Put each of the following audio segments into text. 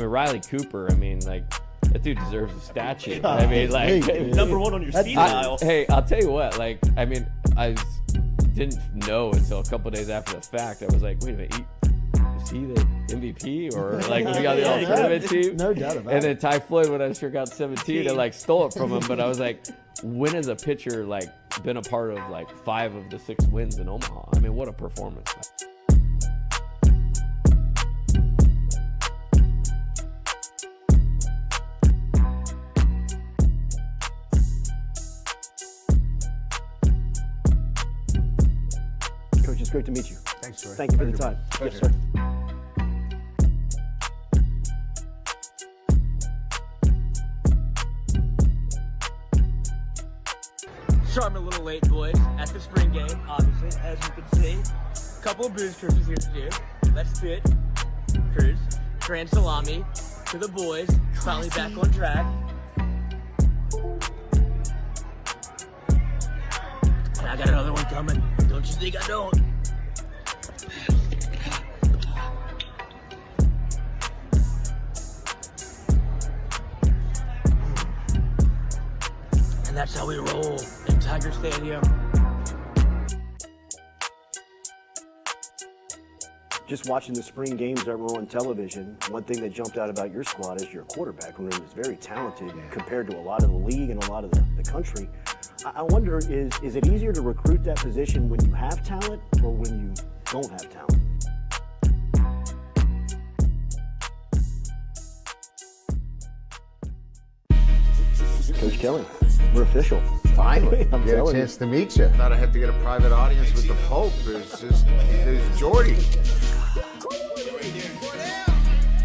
mean, Riley Cooper, I mean, like, that dude deserves a statue. I mean, like, number one on your seat aisle. Hey, I'll tell you what, like, I mean, I didn't know until a couple days after the fact. I was like, wait a minute, is he the MVP or like was he on the all-tournament team? No doubt about it. And then Ty Floyd, when I sure got 17, and like stole it from him. But I was like, when has a pitcher like been a part of like 5 of the 6 wins in Omaha? I mean, what a performance! Coach, it's great to meet you. Thanks, Jordy. Thank you for the time. Yes, sir. Sure, I'm a little late, boys, at the spring game, obviously, as you can see. A couple of booze cruises here to do. Let's fit. Cruise. Grand salami to the boys. Finally back on track. And I got another one coming. Don't you think I don't? And that's how we roll in Tiger Stadium. Just watching the spring games that were on television, one thing that jumped out about your squad is your quarterback room is very talented compared to a lot of the league and a lot of the country. I wonder, is it easier to recruit that position when you have talent or when you don't have talent? Coach Kelly, we're official. Finally, I'm get a telling chance to meet you. Thought I had to get a private audience with the Pope. There's Jordy.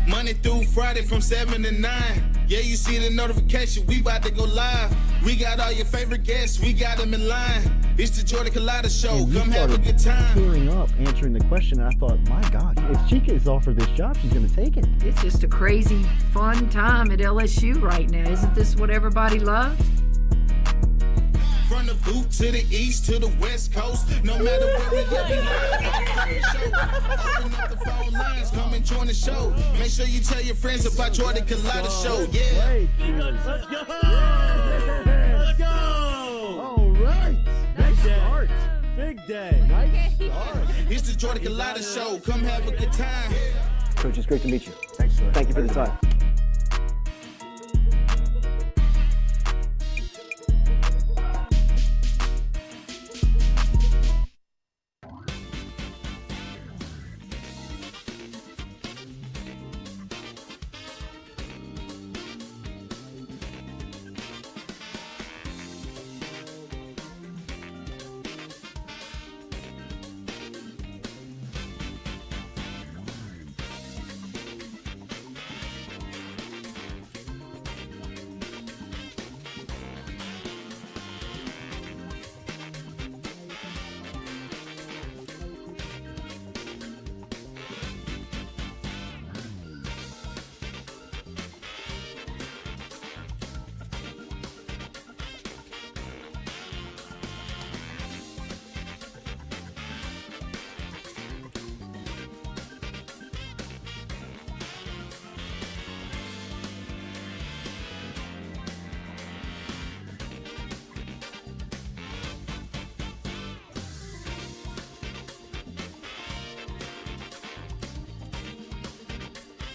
Monday through Friday from 7 to 9. Yeah, you see the notification, we about to go live. We got all your favorite guests, we got them in line. It's the Jordy Culotta Show, And come have a good time. Tearing up, answering the question, and I thought, my God, if Chica is offered this job, she's going to take it. It's just a crazy, fun time at LSU right now. Isn't this what everybody loves? From the boot to the east to the west coast, no matter where we at, we open up the phone lines, come and join the show. Make sure you tell your friends about Jordy Culotta Show, yeah. Let's go! Let's go! All right. Big start. Big day. Nice start. It's the Jordy Culotta Show, come have a good time. Coach, it's great to meet you. Thanks, Jordy. Thank you for the time.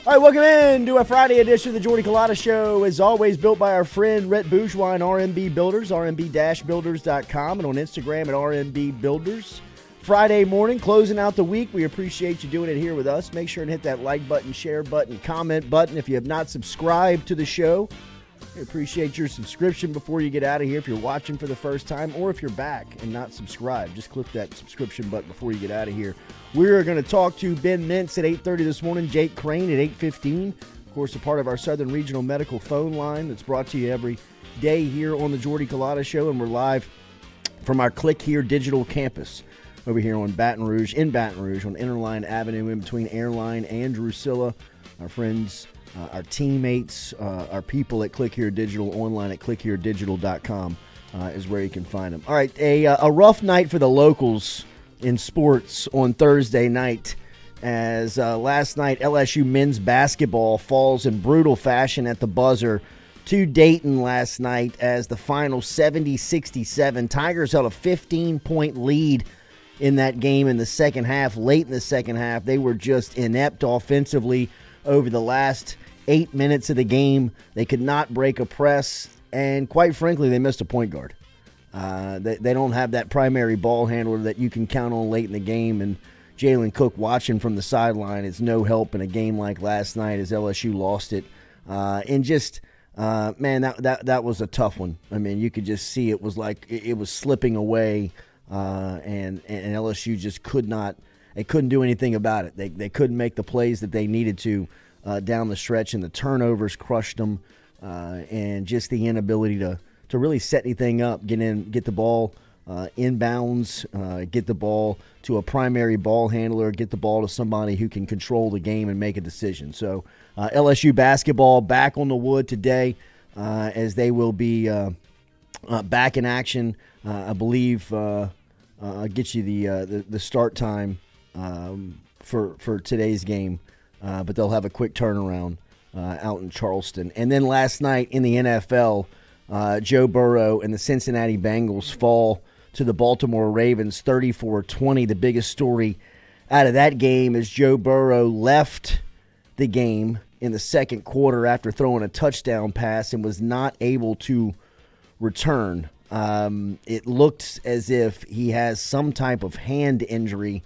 All right, welcome in to a Friday edition of the Jordy Culotta Show. As always, built by our friend Rhett Bourgeois and RMB Builders, rmb-builders.com, and on Instagram at RMB Builders. Friday morning, closing out the week. We appreciate you doing it here with us. Make sure and hit that like button, share button, comment button. If you have not subscribed to the show, we appreciate your subscription before you get out of here. If you're watching for the first time or if you're back and not subscribed, just click that subscription button before you get out of here. We're going to talk to Ben Mintz at 8:30 this morning, Jake Crain at 8:15. Of course, a part of our Southern Regional Medical phone line that's brought to you every day here on the Jordy Culotta Show, and we're live from our Click Here Digital campus over here in Baton Rouge on Interline Avenue in between Airline and Drusilla. Our friends, our teammates, our people at Click Here Digital, online at clickheredigital.com is where you can find them. All right, a rough night for the locals in sports on Thursday night. as last night LSU men's basketball falls in brutal fashion at the buzzer to Dayton last night as the final 70-67. Tigers held a 15-point lead in that game in the second half. Late in the second half, they were just inept offensively over the last 8 minutes of the game. They could not break a press, and quite frankly, they missed a point guard. They don't have that primary ball handler that you can count on late in the game, and Jalen Cook watching from the sideline is no help in a game like last night as LSU lost it. And just, man, that was a tough one. I mean, you could just see it was like it was slipping away, and LSU just couldn't do anything about it. They couldn't make the plays that they needed to down the stretch, and the turnovers crushed them, and just the inability to really set anything up, get the ball inbounds, get the ball to a primary ball handler, get the ball to somebody who can control the game and make a decision. So LSU basketball back on the wood today as they will be back in action. I believe I'll get you the start time for today's game, but they'll have a quick turnaround out in Charleston. And then last night in the NFL, Joe Burrow and the Cincinnati Bengals fall to the Baltimore Ravens 34-20. The biggest story out of that game is Joe Burrow left the game in the second quarter after throwing a touchdown pass and was not able to return. It looked as if he has some type of hand injury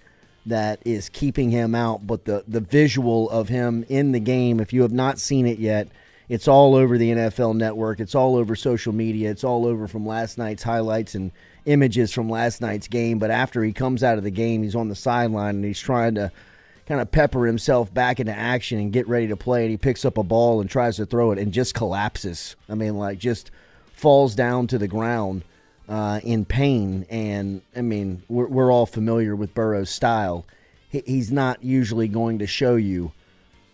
that is keeping him out, but the visual of him in the game, if you have not seen it yet, it's all over the NFL Network. It's all over social media. It's all over from last night's highlights and images from last night's game. But after he comes out of the game, he's on the sideline and he's trying to kind of pepper himself back into action and get ready to play. And he picks up a ball and tries to throw it and just collapses. I mean, like just falls down to the ground in pain. And, I mean, we're all familiar with Burrow's style. He's not usually going to show you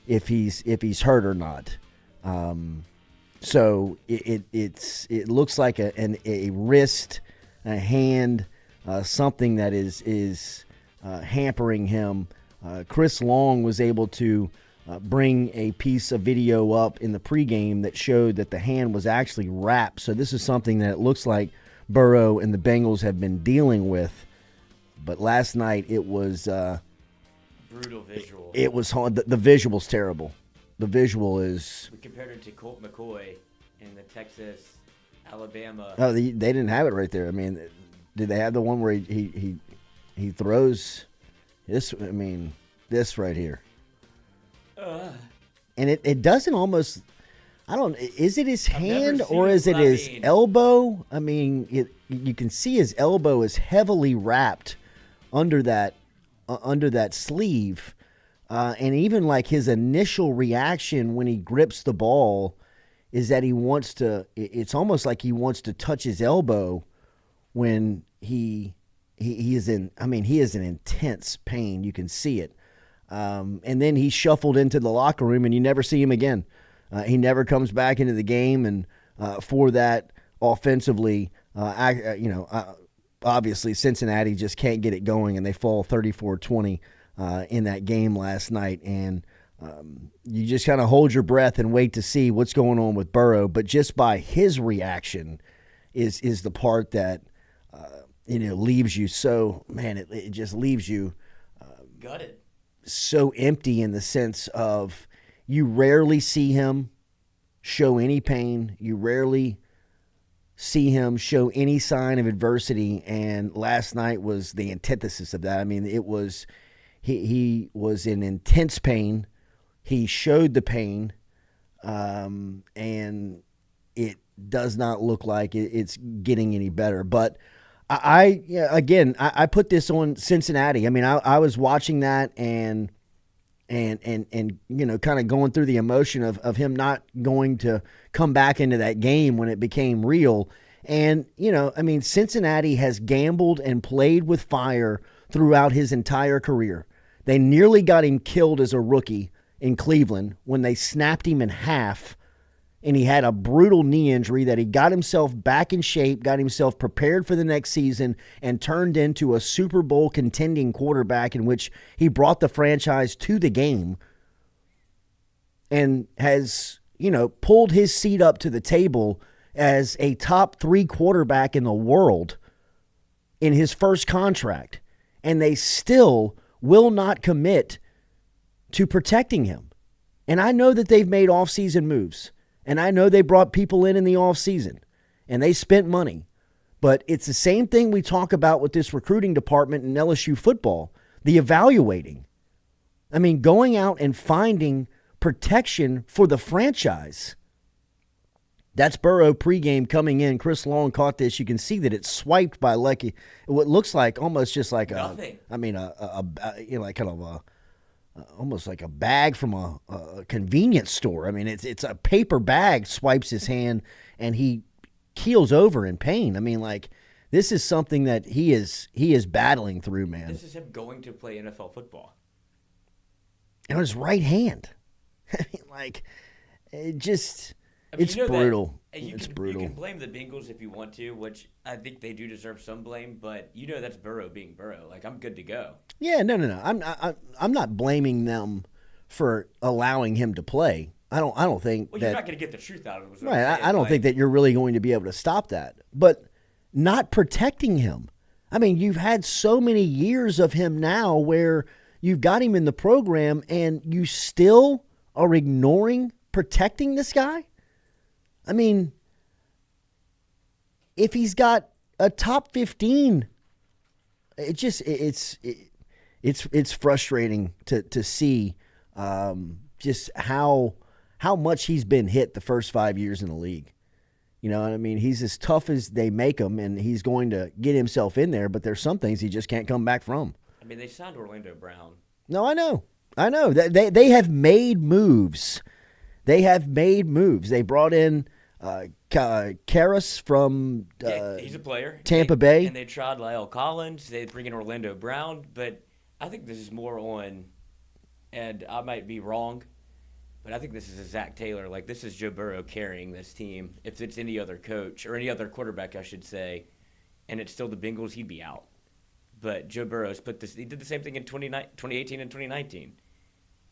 if he's hurt or not. So it looks like a wrist, a hand, something that is hampering him. Chris Long was able to bring a piece of video up in the pregame that showed that the hand was actually wrapped. So this is something that it looks like Burrow and the Bengals have been dealing with. But last night it was brutal visual. It was hard. The visual's terrible. The visual is. We compared it to Colt McCoy in the Texas, Alabama. Oh, they didn't have it right there. I mean, did they have the one where he throws this? I mean, this right here. And it doesn't almost. I don't. Is it his hand or is it his elbow? I mean, you can see his elbow is heavily wrapped under that sleeve. And even like his initial reaction when he grips the ball is that it's almost like he wants to touch his elbow when he is in intense pain. You can see it. And then he's shuffled into the locker room and you never see him again. He never comes back into the game. And for that offensively, obviously Cincinnati just can't get it going and they fall 34-20. In that game last night, and you just kind of hold your breath and wait to see what's going on with Burrow. But just by his reaction is the part that leaves you so, man, it just leaves you gutted, so empty in the sense of you rarely see him show any pain. You rarely see him show any sign of adversity, and last night was the antithesis of that. I mean, it was. He was in intense pain. He showed the pain, and it does not look like it's getting any better. But I put this on Cincinnati. I mean, I was watching that and kind of going through the emotion of him not going to come back into that game when it became real. And Cincinnati has gambled and played with fire throughout his entire career. They nearly got him killed as a rookie in Cleveland when they snapped him in half and he had a brutal knee injury that he got himself back in shape, got himself prepared for the next season, and turned into a Super Bowl contending quarterback in which he brought the franchise to the game and has, pulled his seat up to the table as a top 3 quarterback in the world in his first contract. And they still will not commit to protecting him. And I know that they've made offseason moves. And I know they brought people in the offseason. And they spent money. But it's the same thing we talk about with this recruiting department in LSU football. The evaluating. I mean, going out and finding protection for the franchise. That's Burrow pregame coming in. Chris Long caught this. You can see that it's swiped by what looks like almost just like Nothing. Almost like a bag from a convenience store. I mean, it's a paper bag. Swipes his hand and he keels over in pain. I mean, like, this is something that he is battling through, man. This is him going to play NFL football. And on his right hand. I mean, like, it just. It's brutal. It's brutal. You can blame the Bengals if you want to, which I think they do deserve some blame, but that's Burrow being Burrow. Like, I'm good to go. Yeah, no. I'm not blaming them for allowing him to play. I don't think that. Well, you're not going to get the truth out of it. Right. I don't think that you're really going to be able to stop that. But not protecting him. I mean, you've had so many years of him now where you've got him in the program and you still are ignoring protecting this guy? I mean, if he's got a top 15, it's frustrating to see just how much he's been hit the first 5 years in the league. You know what I mean? He's as tough as they make him, and he's going to get himself in there, but there's some things he just can't come back from. I mean, they signed Orlando Brown. No, I know. They have made moves. They brought in Karras from he's a player. Tampa Bay. And they tried Lyle Collins. They bring in Orlando Brown. But I think this is more on, and I might be wrong, but I think this is a Zach Taylor. Like, this is Joe Burrow carrying this team. If it's any other coach, or any other quarterback, I should say, and it's still the Bengals, he'd be out. But Joe Burrow's he did the same thing in 2018 and 2019.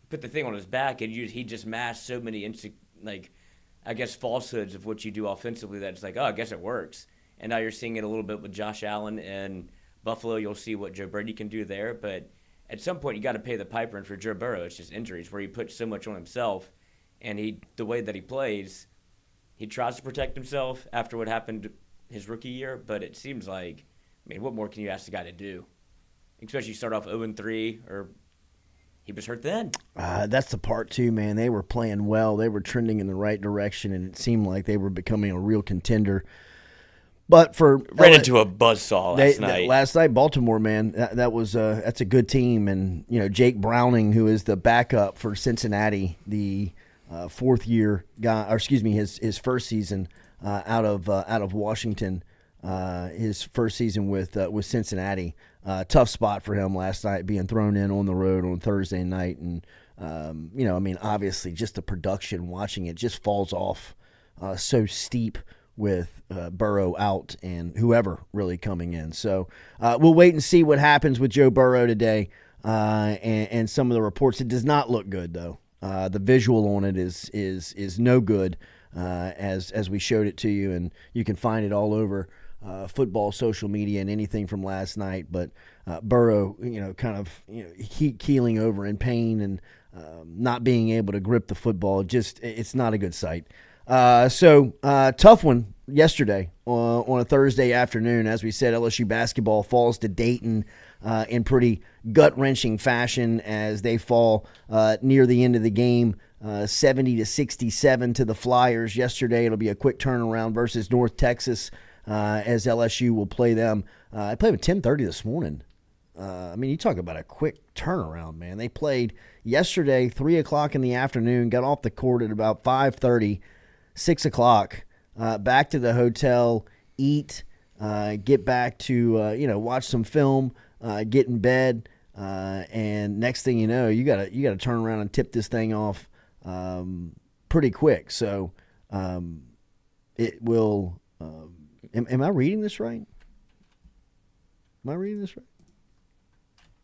He put the thing on his back, and he just masked so many falsehoods of what you do offensively that it's like, oh, I guess it works. And now you're seeing it a little bit with Josh Allen and Buffalo. You'll see what Joe Brady can do there. But at some point, you got to pay the piper. And for Joe Burrow, it's just injuries where he puts so much on himself. And the way that he plays, he tries to protect himself after what happened his rookie year. But it seems like, what more can you ask the guy to do? Especially you start off 0-3 or he was hurt then. That's the part, too, man. They were playing well. They were trending in the right direction, and it seemed like they were becoming a real contender. But ran into a buzzsaw last night. Last night, Baltimore, man, that's a good team. And, Jake Browning, who is the backup for Cincinnati, the fourth-year guy, or excuse me, his first season out of Washington, his first season with Cincinnati. Tough spot for him last night, being thrown in on the road on Thursday night. And, obviously just the production, watching it just falls off so steep with Burrow out and whoever really coming in. So we'll wait and see what happens with Joe Burrow today and some of the reports. It does not look good, though. The visual on it is no good as we showed it to you, and you can find it all over football social media and anything from last night. But Burrow, keeling over in pain and not being able to grip the football, it's not a good sight. So tough one yesterday on a Thursday afternoon. As we said, LSU basketball falls to Dayton in pretty gut-wrenching fashion as they fall near the end of the game, 70-67 to the Flyers. Yesterday, it'll be a quick turnaround versus North Texas as LSU will play them. I played at 10:30 this morning. You talk about a quick turnaround, man. They played yesterday, 3 o'clock in the afternoon, got off the court at about 5:30, 6 o'clock, back to the hotel, eat, get back to, watch some film, get in bed, and next thing you know, you gotta turn around and tip this thing off pretty quick. So it will. Am I reading this right? Am I reading this right?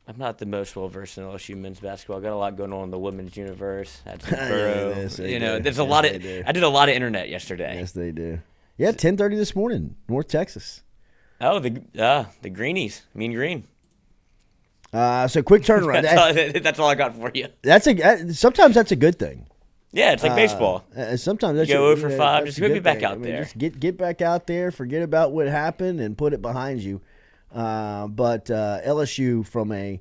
I'm not the most well-versed in LSU men's basketball. I got a lot going on in the women's universe. Had some Burrow. There's a lot of. I did a lot of internet yesterday. Yes, they do. Yeah, 10:30 this morning, North Texas. Oh, the greenies, Mean Green. So quick turnaround. That's all I got for you. Sometimes that's a good thing. Yeah, it's like baseball. Sometimes that's go 0 for 5. Just get back out there. Just get back out there. Forget about what happened and put it behind you. But LSU from they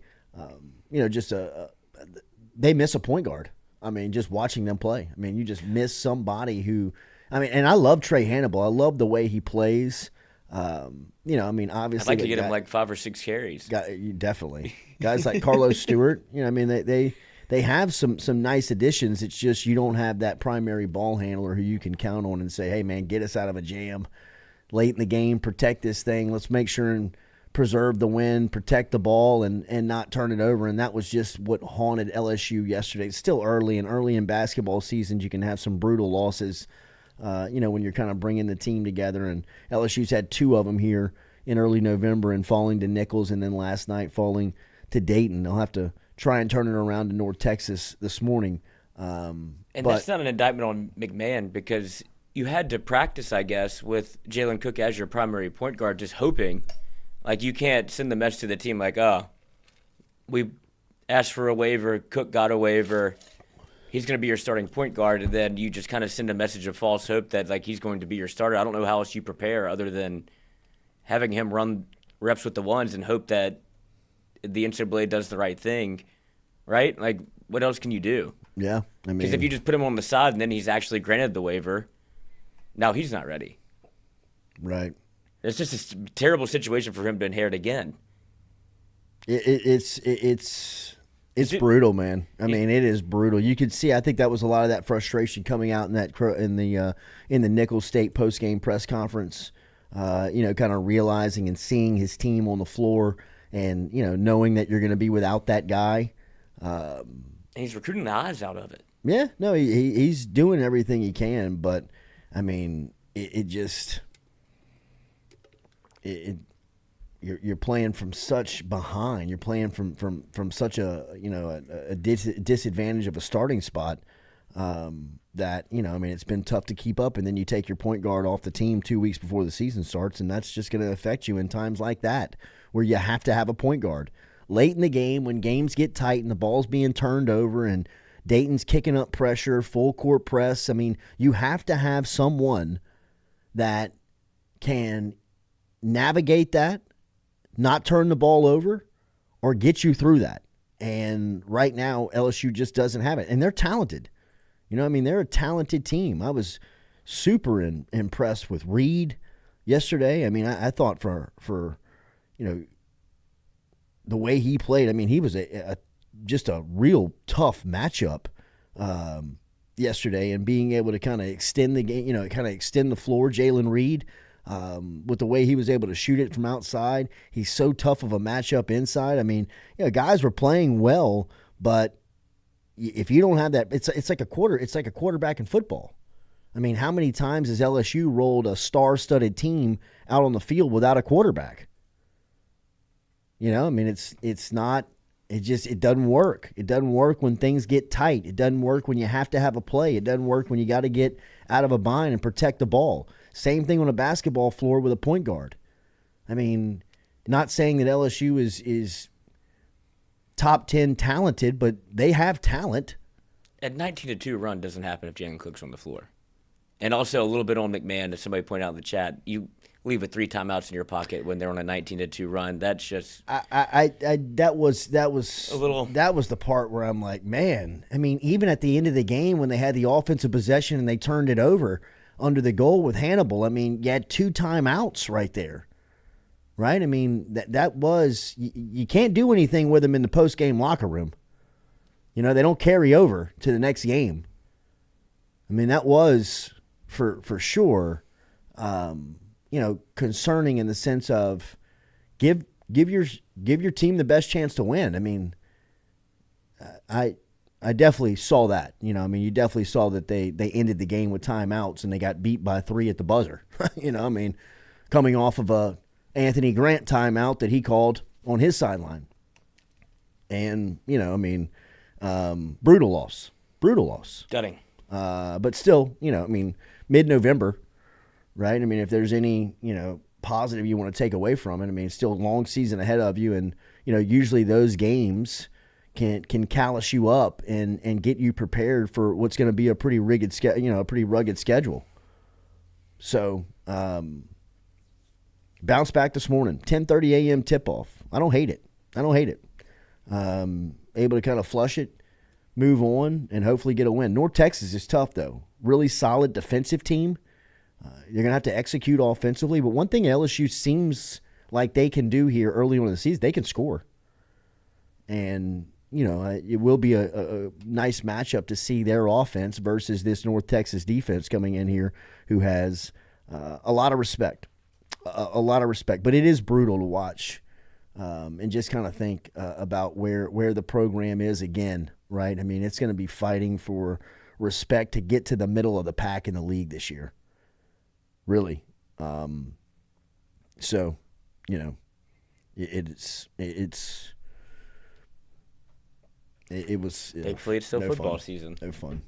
miss a point guard. I mean, just watching them play. I mean, you just miss somebody who. I mean, and I love Trey Hannibal. I love the way he plays. Obviously, I'd like to get him like 5 or 6 carries. Definitely, guys like Carlos Stewart. They have some nice additions. It's just you don't have that primary ball handler who you can count on and say, hey man, get us out of a jam late in the game, protect this thing. Let's make sure and preserve the win, protect the ball, and not turn it over. And that was just what haunted LSU yesterday. It's still early in basketball seasons. You can have some brutal losses. When you're kind of bringing the team together, and LSU's had 2 of them here in early November and falling to Nichols, and then last night falling to Dayton. They'll have to try and turn it around to North Texas this morning. That's not an indictment on McMahon, because you had to practice, I guess, with Jalen Cook as your primary point guard, just hoping. Like, you can't send the message to the team like, we asked for a waiver, Cook got a waiver, he's going to be your starting point guard, and then you just kind of send a message of false hope that, like, he's going to be your starter. I don't know how else you prepare other than having him run reps with the ones and hope that the NCAA does the right thing, right? Like, what else can you do? Yeah, because if you just put him on the side and then he's actually granted the waiver, now he's not ready. Right. It's just a terrible situation for him to inherit again. It's brutal, man. I mean, it is brutal. You could see. I think that was a lot of that frustration coming out in the Nichols State postgame press conference. Kind of realizing and seeing his team on the floor, and knowing that you're going to be without that guy. And he's recruiting the eyes out of it. Yeah, no, he's doing everything he can, but I mean, you're playing from such behind. You're playing from such a disadvantage of a starting spot that it's been tough to keep up. And then you take your point guard off the team 2 weeks before the season starts, and that's just going to affect you in times like that where you have to have a point guard late in the game when games get tight and the ball's being turned over and Dayton's kicking up pressure, full court press. I mean, you have to have someone that can navigate that, not turn the ball over, or get you through that. And right now, LSU just doesn't have it. And they're talented. They're a talented team. I was super impressed with Reed yesterday. I mean, I thought for the way he played, I mean, he was just a real tough matchup yesterday, and being able to kind of extend the game, kind of extend the floor. Jalen Reed, with the way he was able to shoot it from outside, he's so tough of a matchup inside. I mean, guys were playing well, but if you don't have that, it's like a quarterback in football. I mean, how many times has LSU rolled a star-studded team out on the field without a quarterback? It doesn't work. It doesn't work when things get tight. It doesn't work when you have to have a play. It doesn't work when you got to get out of a bind and protect the ball. Same thing on a basketball floor with a point guard. I mean, not saying that LSU is top 10 talented, but they have talent. A 19-2 run doesn't happen if Jalen Cook's on the floor. And also a little bit on McMahon, as somebody pointed out in the chat, you leave with 3 timeouts in your pocket when they're on a 19-2 run. That's just that was a little. That was the part where I'm like, man. I mean, even at the end of the game when they had the offensive possession and they turned it over under the goal with Hannibal, I mean, you had 2 timeouts right there, right? I mean, that was you can't do anything with them in the post game locker room. They don't carry over to the next game. I mean, that was for sure. Concerning in the sense of give your team the best chance to win. I mean, I definitely saw that. You know, I mean, you definitely saw that they ended the game with timeouts and they got beat by 3 at the buzzer. You know, I mean, coming off of a Anthony Grant timeout that he called on his sideline. And, you know, I mean, brutal loss. Gutting. But still, you know, I mean, mid-November, right? I mean, if there's any, you know, positive you want to take away from it, I mean, it's still a long season ahead of you. And, you know, usually those games can callous you up and get you prepared for what's going to be a pretty rugged schedule. So, bounce back this morning, 10:30 a.m. tip-off. I don't hate it. Able to kind of flush it, move on, and hopefully get a win. North Texas is tough, though. Really solid defensive team. You're going to have to execute offensively. But one thing LSU seems like they can do here early on in the season, they can score. And, you know, it will be a nice matchup to see their offense versus this North Texas defense coming in here who has a lot of respect. A lot of respect. But it is brutal to watch and just kind of think about where the program is again, right? I mean, it's going to be fighting for respect to get to the middle of the pack in the league this year. Really. So, you know, it was Thankfully, it's still no football fun. season. No fun.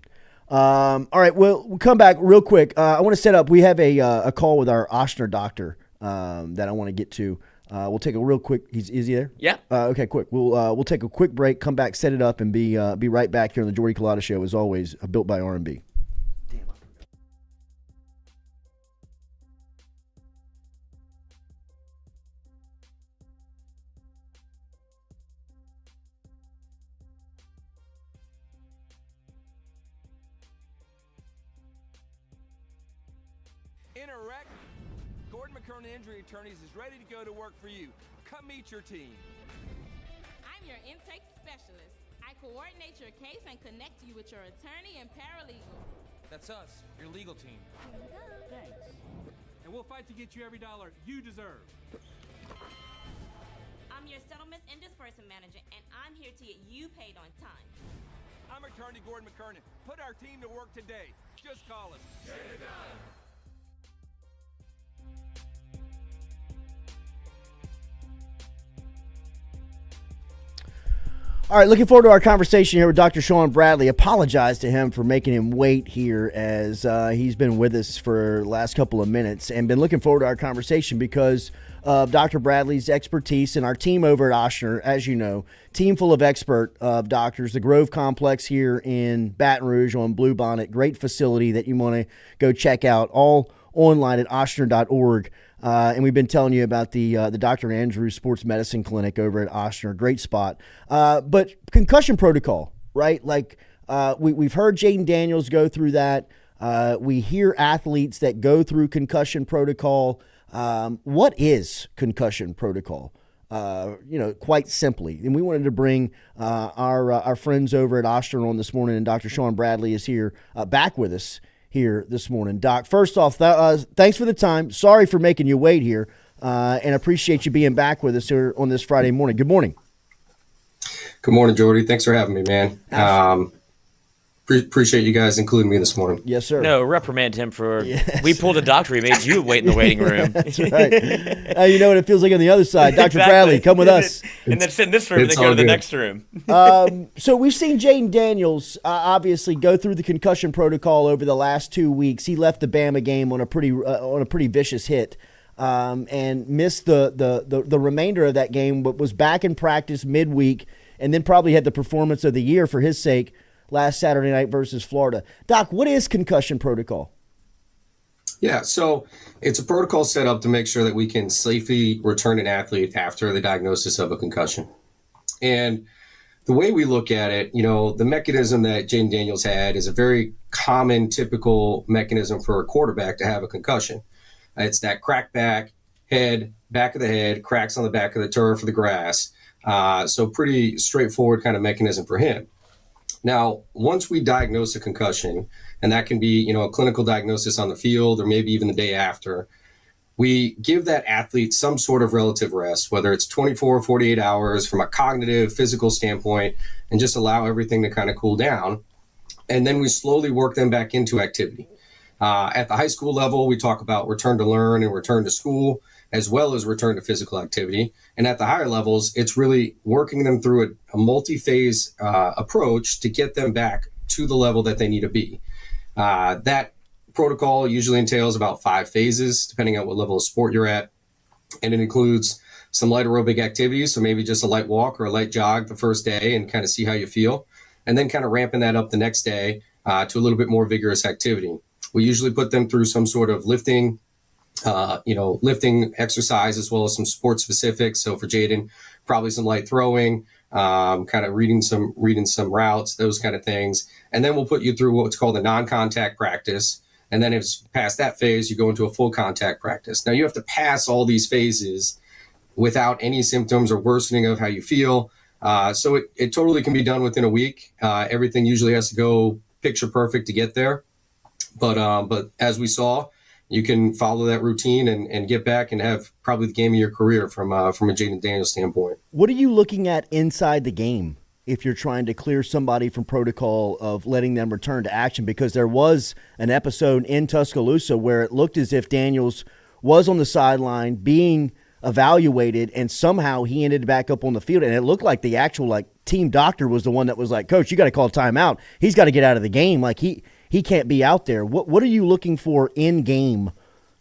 All right, well, we'll come back real quick. I want to set up. We have a call with our Ochsner doctor that I want to get to. We'll take a real quick. Is he there? Yeah. Okay, quick. We'll take a quick break. Come back, set it up, and be right back here on the Jordy Culotta Show. As always, built by R&B. In a wreck, Gordon McKernan Injury Attorneys is ready to go to work for you. Come meet your team. I'm your intake specialist. I coordinate your case and connect you with your attorney and paralegal. That's us, your legal team. Thanks. And we'll fight to get you every dollar you deserve. I'm your settlements and disbursement manager, and I'm here to get you paid on time. I'm attorney Gordon McKernan. Put our team to work today. Just call us. Get it done. All right, looking forward to our conversation here with Dr. Sean Bradley. Apologize to him for making him wait here as he's been with us for the last couple of minutes and been looking forward to our conversation because of Dr. Bradley's expertise and our team over at Ochsner, as you know, team full of expert doctors, the Grove Complex here in Baton Rouge on Bluebonnet, great facility that you want to go check out, all online at ochsner.org. And we've been telling you about the Dr. Andrews Sports Medicine Clinic over at Ochsner. Great spot. But concussion protocol, right? Like we've heard Jayden Daniels go through that. We hear athletes that go through concussion protocol. What is concussion protocol? Quite simply. And we wanted to bring our friends over at Ochsner on this morning, and Dr. Sean Bradley is here back with us here this morning. Doc, first off, thanks for the time. Sorry for making you wait here, and appreciate you being back with us here on this Friday morning. Good morning. Good morning, Jordy. Thanks for having me, man. Appreciate you guys including me this morning. Yes, sir. No, reprimand him for we pulled a doctor. He made you wait in the waiting room. That's right. You know what it feels like on the other side. Dr. Exactly. Bradley, come with us. And then sit in this room and then go to the next room. So we've seen Jayden Daniels obviously go through the concussion protocol over the last 2 weeks. He left the Bama game on a pretty vicious hit and missed the remainder of that game, but was back in practice midweek and then probably had the performance of the year for his sake last Saturday night versus Florida. Doc, what is concussion protocol? Yeah, so it's a protocol set up to make sure that we can safely return an athlete after the diagnosis of a concussion. And the way we look at it, the mechanism that Jayden Daniels had is a very common, typical mechanism for a quarterback to have a concussion. It's that crack back of the head, cracks on the back of the turf or the grass. So pretty straightforward kind of mechanism for him. Now, once we diagnose a concussion, and that can be, a clinical diagnosis on the field or maybe even the day after, we give that athlete some sort of relative rest, whether it's 24 or 48 hours from a cognitive, physical standpoint, and just allow everything to kind of cool down. And then we slowly work them back into activity. At the high school level, we talk about return to learn and return to school, as well as return to physical activity. And at the higher levels, it's really working them through a multi-phase approach to get them back to the level that they need to be. That protocol usually entails about 5 phases, depending on what level of sport you're at. And it includes some light aerobic activities, so maybe just a light walk or a light jog the first day and kind of see how you feel. And then kind of ramping that up the next day to a little bit more vigorous activity. We usually put them through some sort of lifting exercise, as well as some sports specifics. So for Jayden, probably some light throwing, kind of reading some routes, those kind of things. And then we'll put you through what's called a non-contact practice. And then if it's past that phase, you go into a full contact practice. Now you have to pass all these phases without any symptoms or worsening of how you feel. So it totally can be done within a week. Everything usually has to go picture perfect to get there. But as we saw, you can follow that routine and get back and have probably the game of your career from a Jayden Daniels standpoint. What are you looking at inside the game if you're trying to clear somebody from protocol of letting them return to action? Because there was an episode in Tuscaloosa where it looked as if Daniels was on the sideline being evaluated, and somehow he ended back up on the field, and it looked like the actual team doctor was the one that was like, "Coach, you got to call timeout. He's got to get out of the game. He can't be out there." What are you looking for in game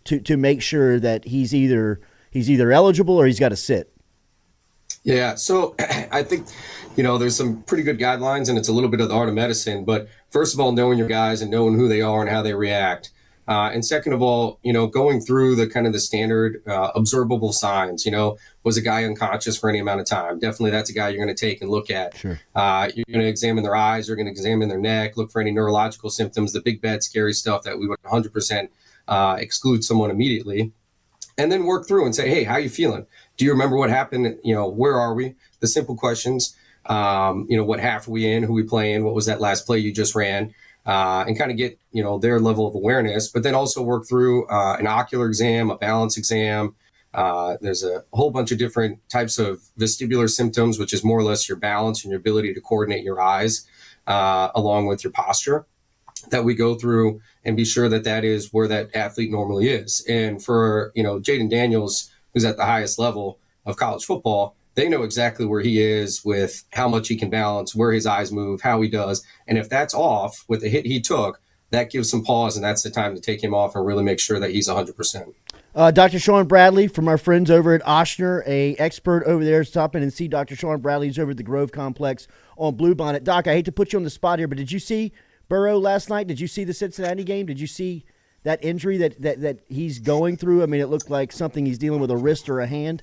to make sure that he's either eligible or he's got to sit? Yeah, so I think there's some pretty good guidelines, and it's a little bit of the art of medicine. But first of all, knowing your guys and knowing who they are and how they react. And second of all, going through the kind of the standard observable signs. Was a guy unconscious for any amount of time? Definitely that's a guy you're going to take and look at. Sure. You're going to examine their eyes. You're going to examine their neck, look for any neurological symptoms, the big, bad, scary stuff that we would 100% exclude someone immediately. And then work through and say, hey, how you feeling? Do you remember what happened? Where are we? The simple questions. What half are we in? Who we playing? What was that last play you just ran? And kind of get, their level of awareness, but then also work through an ocular exam, a balance exam. There's a whole bunch of different types of vestibular symptoms, which is more or less your balance and your ability to coordinate your eyes along with your posture, that we go through and be sure that is where that athlete normally is. And for, Jayden Daniels, who's at the highest level of college football, they know exactly where he is with how much he can balance, where his eyes move, how he does. And if that's off with the hit he took, that gives some pause, and that's the time to take him off and really make sure that he's 100%. Dr. Sean Bradley from our friends over at Ochsner, a expert over there. Stop in and see Dr. Sean Bradley. He's over at the Grove Complex on Bluebonnet. Doc, I hate to put you on the spot here, but did you see Burrow last night? Did you see the Cincinnati game? Did you see that injury that he's going through? I mean, it looked like something he's dealing with, a wrist or a hand.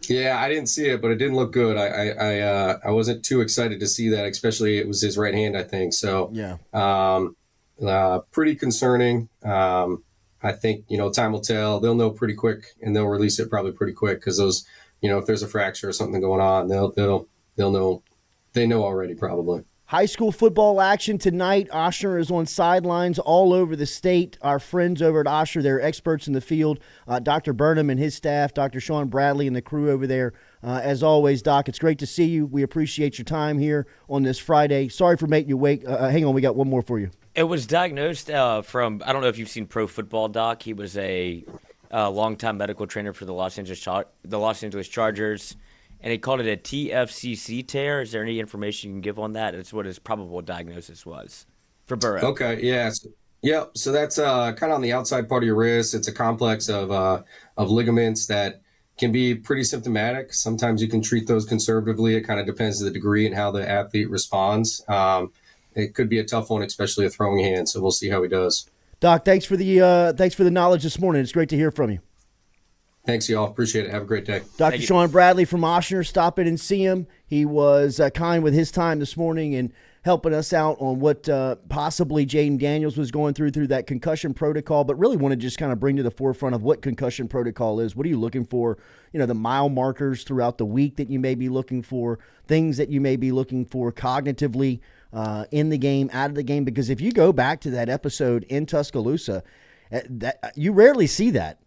Yeah, I didn't see it, but it didn't look good. I wasn't too excited to see that, especially it was his right hand, I think. So yeah, pretty concerning. I think, time will tell. They'll know pretty quick, and they'll release it probably pretty quick, because those, if there's a fracture or something going on, they'll know. They know already probably. High school football action tonight. Ochsner is on sidelines all over the state. Our friends over at Ochsner, they're experts in the field. Dr. Burnham and his staff, Dr. Sean Bradley and the crew over there. As always, Doc, it's great to see you. We appreciate your time here on this Friday. Sorry for making you wait. Hang on, we got one more for you. It was diagnosed from, I don't know if you've seen Pro Football, Doc. He was a longtime medical trainer for the Los Angeles Chargers. And he called it a TFCC tear. Is there any information you can give on that? It's what his probable diagnosis was for Burrow. Okay, yeah. So that's kind of on the outside part of your wrist. It's a complex of ligaments that can be pretty symptomatic. Sometimes you can treat those conservatively. It kind of depends on the degree and how the athlete responds. It could be a tough one, especially a throwing hand. So we'll see how he does. Doc, thanks for the knowledge this morning. It's great to hear from you. Thanks, y'all. Appreciate it. Have a great day. Dr. Sean Bradley from Ochsner, stop in and see him. He was kind with his time this morning and helping us out on what possibly Jayden Daniels was going through that concussion protocol, but really want to just kind of bring to the forefront of what concussion protocol is. What are you looking for? The mile markers throughout the week that you may be looking for, things that you may be looking for cognitively in the game, out of the game. Because if you go back to that episode in Tuscaloosa, you rarely see that.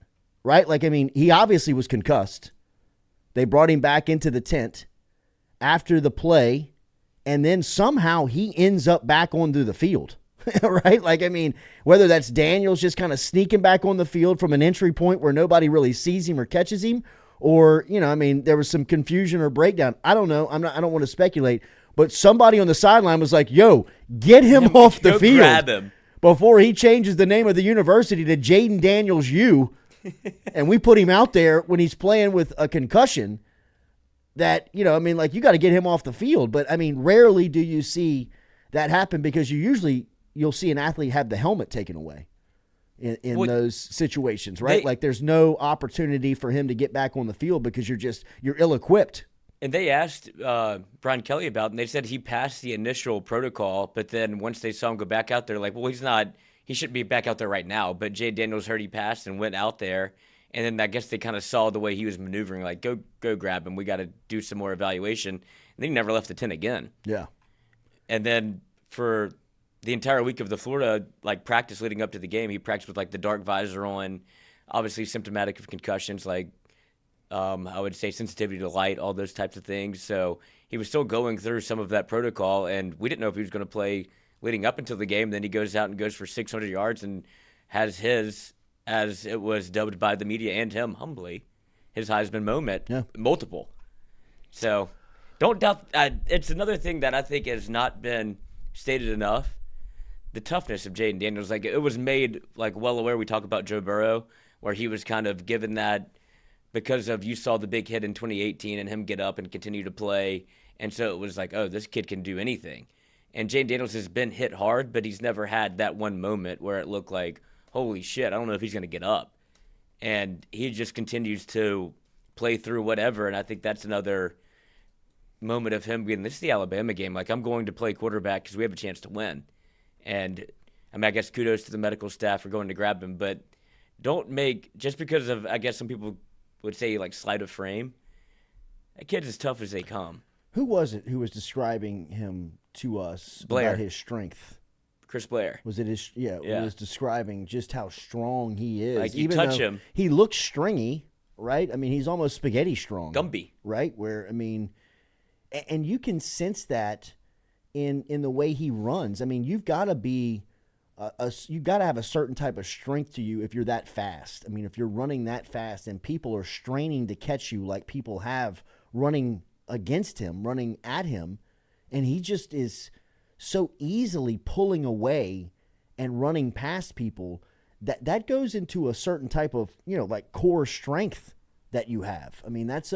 right? Like, I mean, he obviously was concussed. They brought him back into the tent after the play, and then somehow he ends up back onto the field, right? Like, I mean, whether that's Daniels just kind of sneaking back on the field from an entry point where nobody really sees him or catches him, or, you know, I mean, there was some confusion or breakdown. I don't know. I don't want to speculate, but somebody on the sideline was like, yo, get him off the field. Grab him. Before he changes the name of the university to Jayden Daniels U, and we put him out there when he's playing with a concussion, that, you know, I mean, like, you got to get him off the field. But, I mean, rarely do you see that happen, because you'll see an athlete have the helmet taken away in those situations, right? Like, there's no opportunity for him to get back on the field because you're ill-equipped. And they asked Brian Kelly about it, and they said he passed the initial protocol, but then once they saw him go back out there, like, well, he shouldn't be back out there right now. But Jay Daniels heard he passed and went out there, and then I guess they kind of saw the way he was maneuvering, like, go grab him. We got to do some more evaluation. And then he never left the tent again. Yeah. And then for the entire week of the Florida, like, practice leading up to the game, he practiced with, like, the dark visor on, obviously symptomatic of concussions, like, I would say sensitivity to light, all those types of things. So he was still going through some of that protocol, and we didn't know if he was going to play leading up until the game. Then he goes out and goes for 600 yards and has his, as it was dubbed by the media and him humbly, his Heisman moment, multiple. So don't doubt. It's another thing that I think has not been stated enough. The toughness of Jayden Daniels, like, it was made, like, well aware. We talk about Joe Burrow, where he was kind of given that because of, you saw the big hit in 2018 and him get up and continue to play. And so it was like, oh, this kid can do anything. And Jayden Daniels has been hit hard, but he's never had that one moment where it looked like, holy shit, I don't know if he's going to get up. And he just continues to play through whatever. And I think that's another moment of him being, this is the Alabama game. Like, I'm going to play quarterback because we have a chance to win. And, I mean, I guess kudos to the medical staff for going to grab him. But don't make, just because of, I guess some people would say, like, sleight of frame, that kid's as tough as they come. Who was it who was describing him to us about his strength? Chris Blair. Was it his? Yeah, yeah. He was describing just how strong he is. Like, you touch him, he looks stringy, right? I mean, he's almost spaghetti strong. Gumby. Right? Where, I mean, and you can sense that in the way he runs. I mean, you've got to be you've got to have a certain type of strength to you if you're that fast. I mean, if you're running that fast and people are straining to catch you like people have running against him, running at him, and he just is so easily pulling away and running past people, that goes into a certain type of, you know, like, core strength that you have. I mean, that's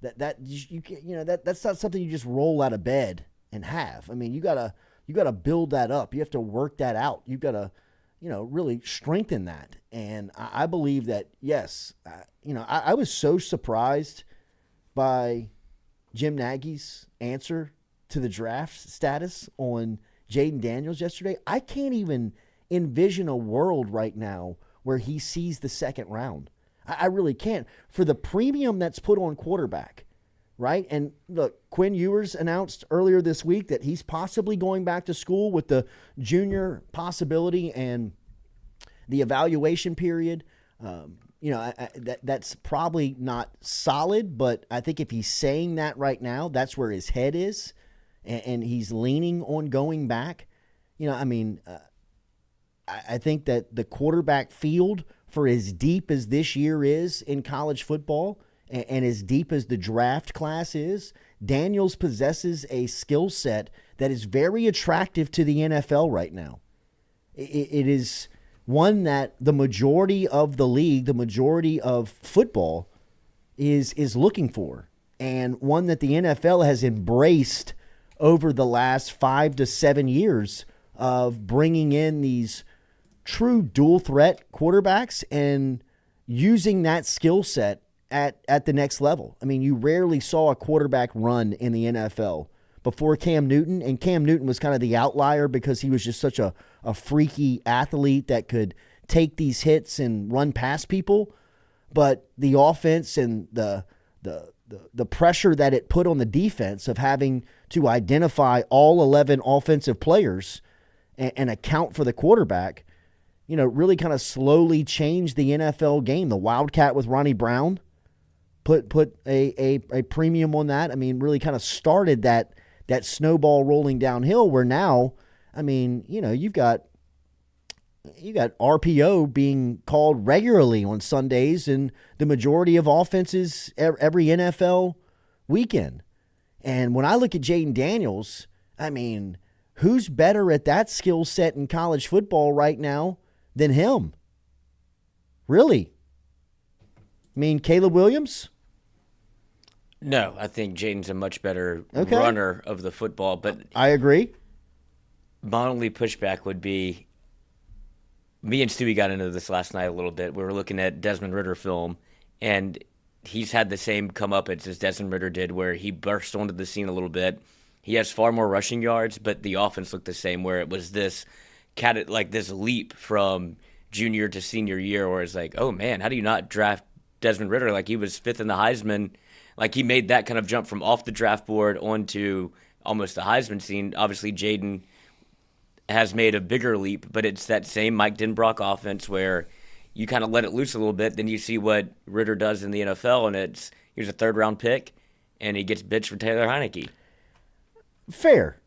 that's not something you just roll out of bed and have. I mean, you gotta build that up. You have to work that out. You gotta, you know, really strengthen that. And I believe that, yes, you know, I was so surprised by Jim Nagy's answer to the draft status on Jayden Daniels yesterday. I can't even envision a world right now where he sees the second round. I really can't. For the premium that's put on quarterback, right? And look, Quinn Ewers announced earlier this week that he's possibly going back to school with the junior possibility and the evaluation period. You know, that's probably not solid, but I think if he's saying that right now, that's where his head is, and he's leaning on going back. You know, I mean, I think that the quarterback field, for as deep as this year is in college football and as deep as the draft class is, Daniels possesses a skill set that is very attractive to the NFL right now. It is one that the majority of the league, the majority of football is looking for, and one that the NFL has embraced over the last 5 to 7 years of bringing in these true dual threat quarterbacks and using that skill set at the next level. I mean, you rarely saw a quarterback run in the NFL before Cam Newton, and Cam Newton was kind of the outlier because he was just such a freaky athlete that could take these hits and run past people. But the offense and the pressure that it put on the defense of having to identify all 11 offensive players and account for the quarterback, really kind of slowly changed the NFL game. The Wildcat with Ronnie Brown put a premium on that. I mean, really kind of started that snowball rolling downhill where now, I mean, you've got RPO being called regularly on Sundays and the majority of offenses every NFL weekend. And when I look at Jayden Daniels, I mean, who's better at that skill set in college football right now than him? Really? I mean, Caleb Williams? No, I think Jayden's a much better runner of the football. But I agree. My only pushback would be, me and Stewie got into this last night a little bit. We were looking at Desmond Ridder film, and he's had the same comeuppance as Desmond Ridder did, where he burst onto the scene a little bit. He has far more rushing yards, but the offense looked the same, where it was this this leap from junior to senior year, where it's like, oh man, how do you not draft Desmond Ridder? Like, he was 5th in the Heisman. Like, he made that kind of jump from off the draft board onto almost the Heisman scene. Obviously, Jayden has made a bigger leap, but it's that same Mike Denbrock offense where you kind of let it loose a little bit, then you see what Ridder does in the NFL, and he was a 3rd-round pick, and he gets bitched for Taylor Heineke. Fair.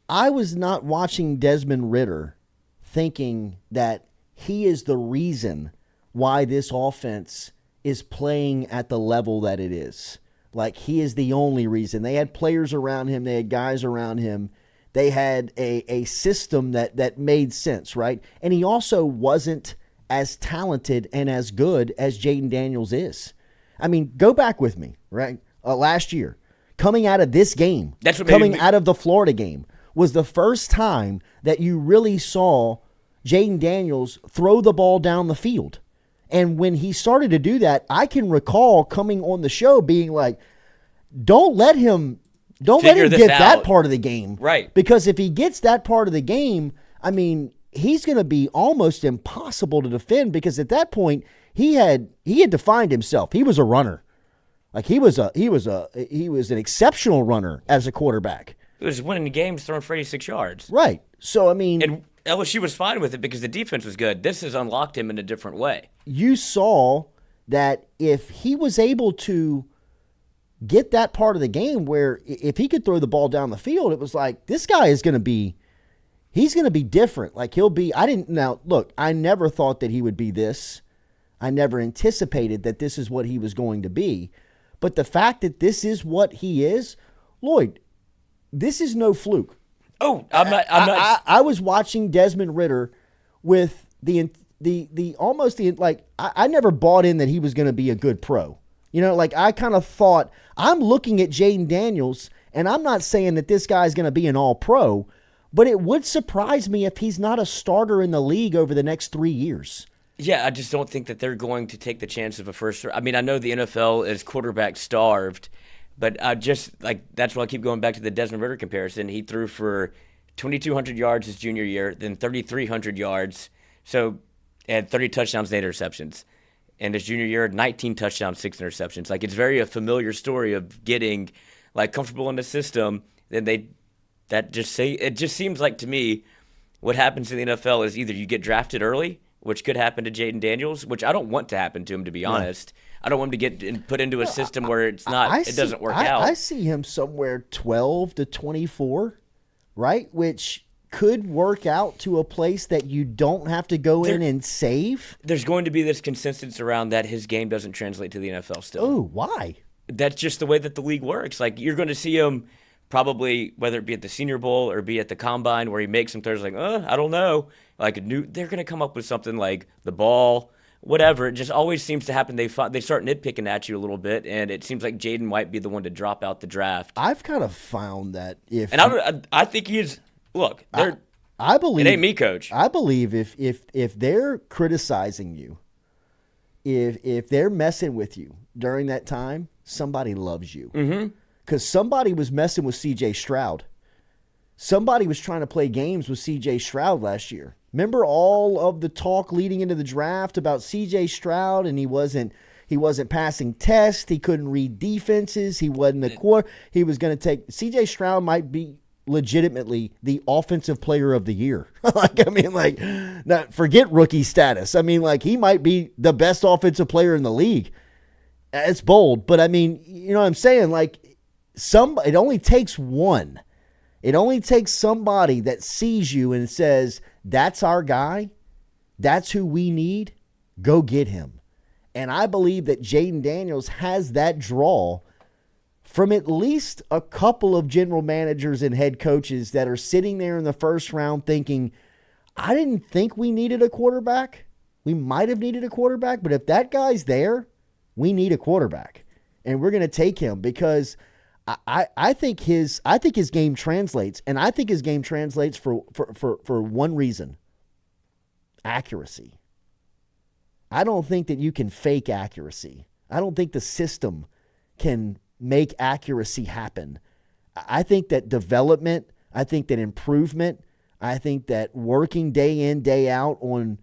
I was not watching Desmond Ridder thinking that he is the reason why this offense is playing at the level that it is. Like, he is the only reason. They had players around him. They had guys around him. They had a system that made sense, right? And he also wasn't as talented and as good as Jayden Daniels is. I mean, go back with me, right? Last year, coming out of this game, out of the Florida game, was the first time that you really saw Jayden Daniels throw the ball down the field. And when he started to do that, I can recall coming on the show being like, don't let him get that part of the game. Right. Because if he gets that part of the game, I mean, he's going to be almost impossible to defend, because at that point he had defined himself. He was a runner. Like, he was an exceptional runner as a quarterback. He was winning games throwing for 86 yards. Right. So, I mean, and LSU was fine with it because the defense was good. This has unlocked him in a different way. You saw that if he was able to get that part of the game where if he could throw the ball down the field, it was like, this guy is going to be, he's going to be different. Like, I never thought that he would be this. I never anticipated that this is what he was going to be. But the fact that this is what he is, Lloyd, this is no fluke. Oh, I'm not. I was watching Desmond Ridder with the I never bought in that he was going to be a good pro. I kind of thought, I'm looking at Jayden Daniels, and I'm not saying that this guy's going to be an all-pro, but it would surprise me if he's not a starter in the league over the next 3 years. Yeah, I just don't think that they're going to take the chance of a first. I mean, I know the NFL is quarterback starved, but that's why I keep going back to the Desmond Ridder comparison. He threw for 2,200 yards his junior year, then 3,300 yards, so had 30 touchdowns and 8 interceptions. And his junior year, 19 touchdowns, 6 interceptions. Like, it's a familiar story of getting comfortable in the system. Then it just seems like to me, what happens in the NFL is either you get drafted early, which could happen to Jayden Daniels, which I don't want to happen to him, to be honest. I don't want him to get put into a system where it doesn't work out. I see him somewhere 12 to 24, right? Which could work out to a place that you don't have to go in and save. There's going to be this consensus around that his game doesn't translate to the NFL still. Oh, why? That's just the way that the league works. Like, you're going to see him probably, whether it be at the Senior Bowl or be at the Combine, where he makes some throws like, I don't know. They're going to come up with something like the ball, whatever. It just always seems to happen. They start nitpicking at you a little bit, and it seems like Jayden might be the one to drop out the draft. I've kind of found that I think he's. Look, I believe it ain't me, Coach. I believe if they're criticizing you, if they're messing with you during that time, somebody loves you. Mm-hmm. Because somebody was messing with C.J. Stroud. Somebody was trying to play games with C.J. Stroud last year. Remember all of the talk leading into the draft about C.J. Stroud, and he wasn't passing tests. He couldn't read defenses. He wasn't he was going to take – C.J. Stroud might be legitimately the offensive player of the year. Not forget rookie status. He might be the best offensive player in the league. It's bold, but you know what I'm saying? It only takes one. It only takes somebody that sees you and says, that's our guy. That's who we need. Go get him. And I believe that Jayden Daniels has that draw from at least a couple of general managers and head coaches that are sitting there in the first round thinking, I didn't think we needed a quarterback. We might have needed a quarterback, but if that guy's there, we need a quarterback. And we're going to take him because I think his game translates, and I think his game translates for one reason. Accuracy. I don't think that you can fake accuracy. I don't think the system can make accuracy happen. I think that development, I think that improvement, I think that working day in, day out on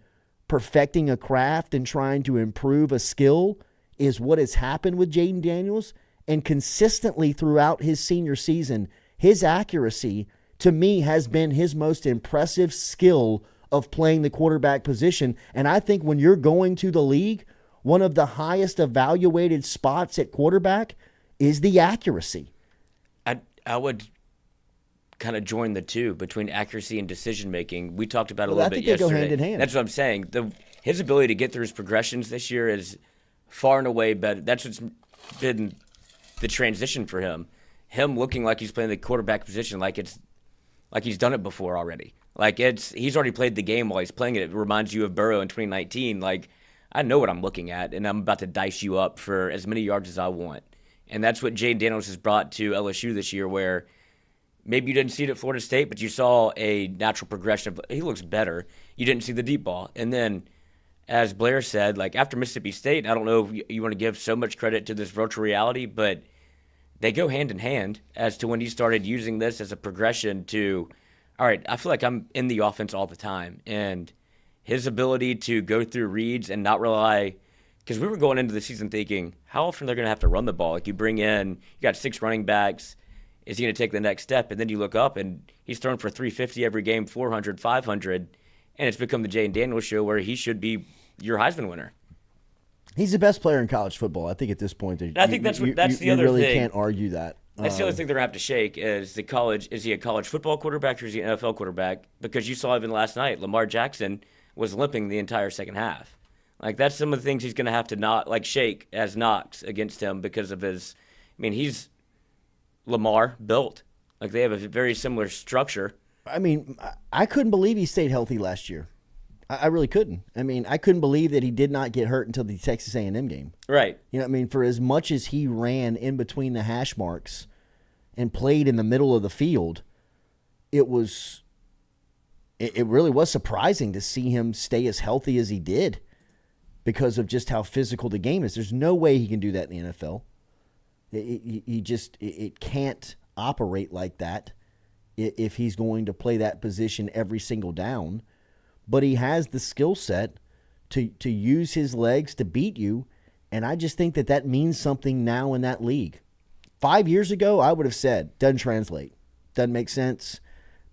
perfecting a craft and trying to improve a skill is what has happened with Jayden Daniels. And consistently throughout his senior season, his accuracy, to me, has been his most impressive skill of playing the quarterback position. And I think when you're going to the league, one of the highest evaluated spots at quarterback is the accuracy. I would kind of join the two between accuracy and decision making. We talked about it a little bit yesterday. I think they go hand in hand. That's what I'm saying. His ability to get through his progressions this year is far and away better. That's what's been the transition for him. Him looking like he's playing the quarterback position like he's done it before already. He's already played the game while he's playing it. It reminds you of Burrow in 2019. I know what I'm looking at, and I'm about to dice you up for as many yards as I want. And that's what Jayden Daniels has brought to LSU this year, where maybe you didn't see it at Florida State, but you saw a natural progression. He looks better. You didn't see the deep ball. And then, as Blair said, after Mississippi State, I don't know if you want to give so much credit to this virtual reality, but they go hand in hand as to when he started using this as a progression to, all right, I feel like I'm in the offense all the time. And his ability to go through reads and not rely, because we were going into the season thinking, how often they're going to have to run the ball? You bring in, you got 6 running backs. Is he going to take the next step? And then you look up, and he's throwing for 350 every game, 400, 500, and it's become the Jayden Daniels show where he should be your Heisman winner. He's the best player in college football, I think, at this point. I think that's the other thing. You really can't argue that. That's the other thing they're going to have to shake is is he a college football quarterback or is he an NFL quarterback? Because you saw even last night, Lamar Jackson was limping the entire second half. That's some of the things he's going to have to shake as knocks against him because of his – he's Lamar built. They have a very similar structure. I couldn't believe he stayed healthy last year. I really couldn't. I couldn't believe that he did not get hurt until the Texas A&M game. Right. For as much as he ran in between the hash marks and played in the middle of the field, it really was surprising to see him stay as healthy as he did because of just how physical the game is. There's no way he can do that in the NFL. It can't operate like that if he's going to play that position every single down. But he has the skill set to use his legs to beat you, and I just think that means something now in that league. 5 years ago, I would have said, doesn't translate. Doesn't make sense.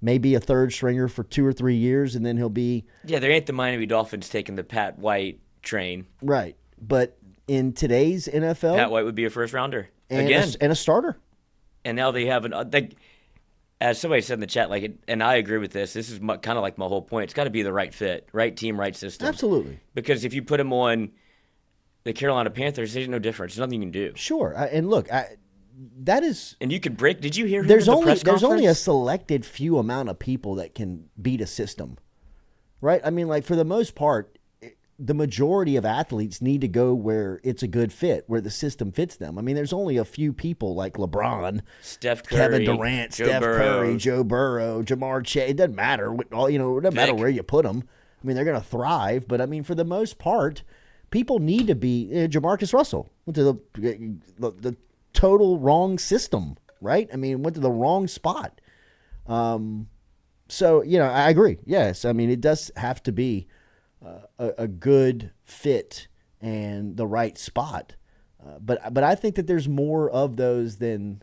Maybe a third stringer for 2 or 3 years, and then he'll be... Yeah, there ain't the Miami Dolphins taking the Pat White train. Right. But in today's NFL... Pat White would be a first-rounder. And a starter. And now they have as somebody said in the chat, and I agree with this. This is kind of my whole point. It's got to be the right fit, right team, right system. Absolutely. Because if you put him on the Carolina Panthers, there's no difference. There's nothing you can do. Sure. And look, that is. And you could break. Did you hear? There's only a selected few amount of people that can beat a system, right? For the most part, the majority of athletes need to go where it's a good fit, where the system fits them. There's only a few people like LeBron, Steph Curry, Kevin Durant, Steph Curry, Joe Burrow, Jamar Chase. It doesn't matter. It doesn't matter where you put them. They're going to thrive. But, for the most part, people need to be Jamarcus Russell went to the total wrong system, right? Went to the wrong spot. So, I agree. Yes. It does have to be a good fit and the right spot. But I think that there's more of those than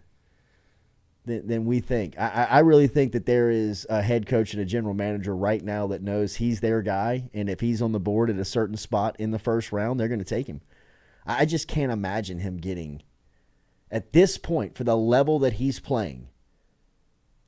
than we think. I really think that there is a head coach and a general manager right now that knows he's their guy, and if he's on the board at a certain spot in the first round, they're going to take him. I just can't imagine him getting, at this point, for the level that he's playing,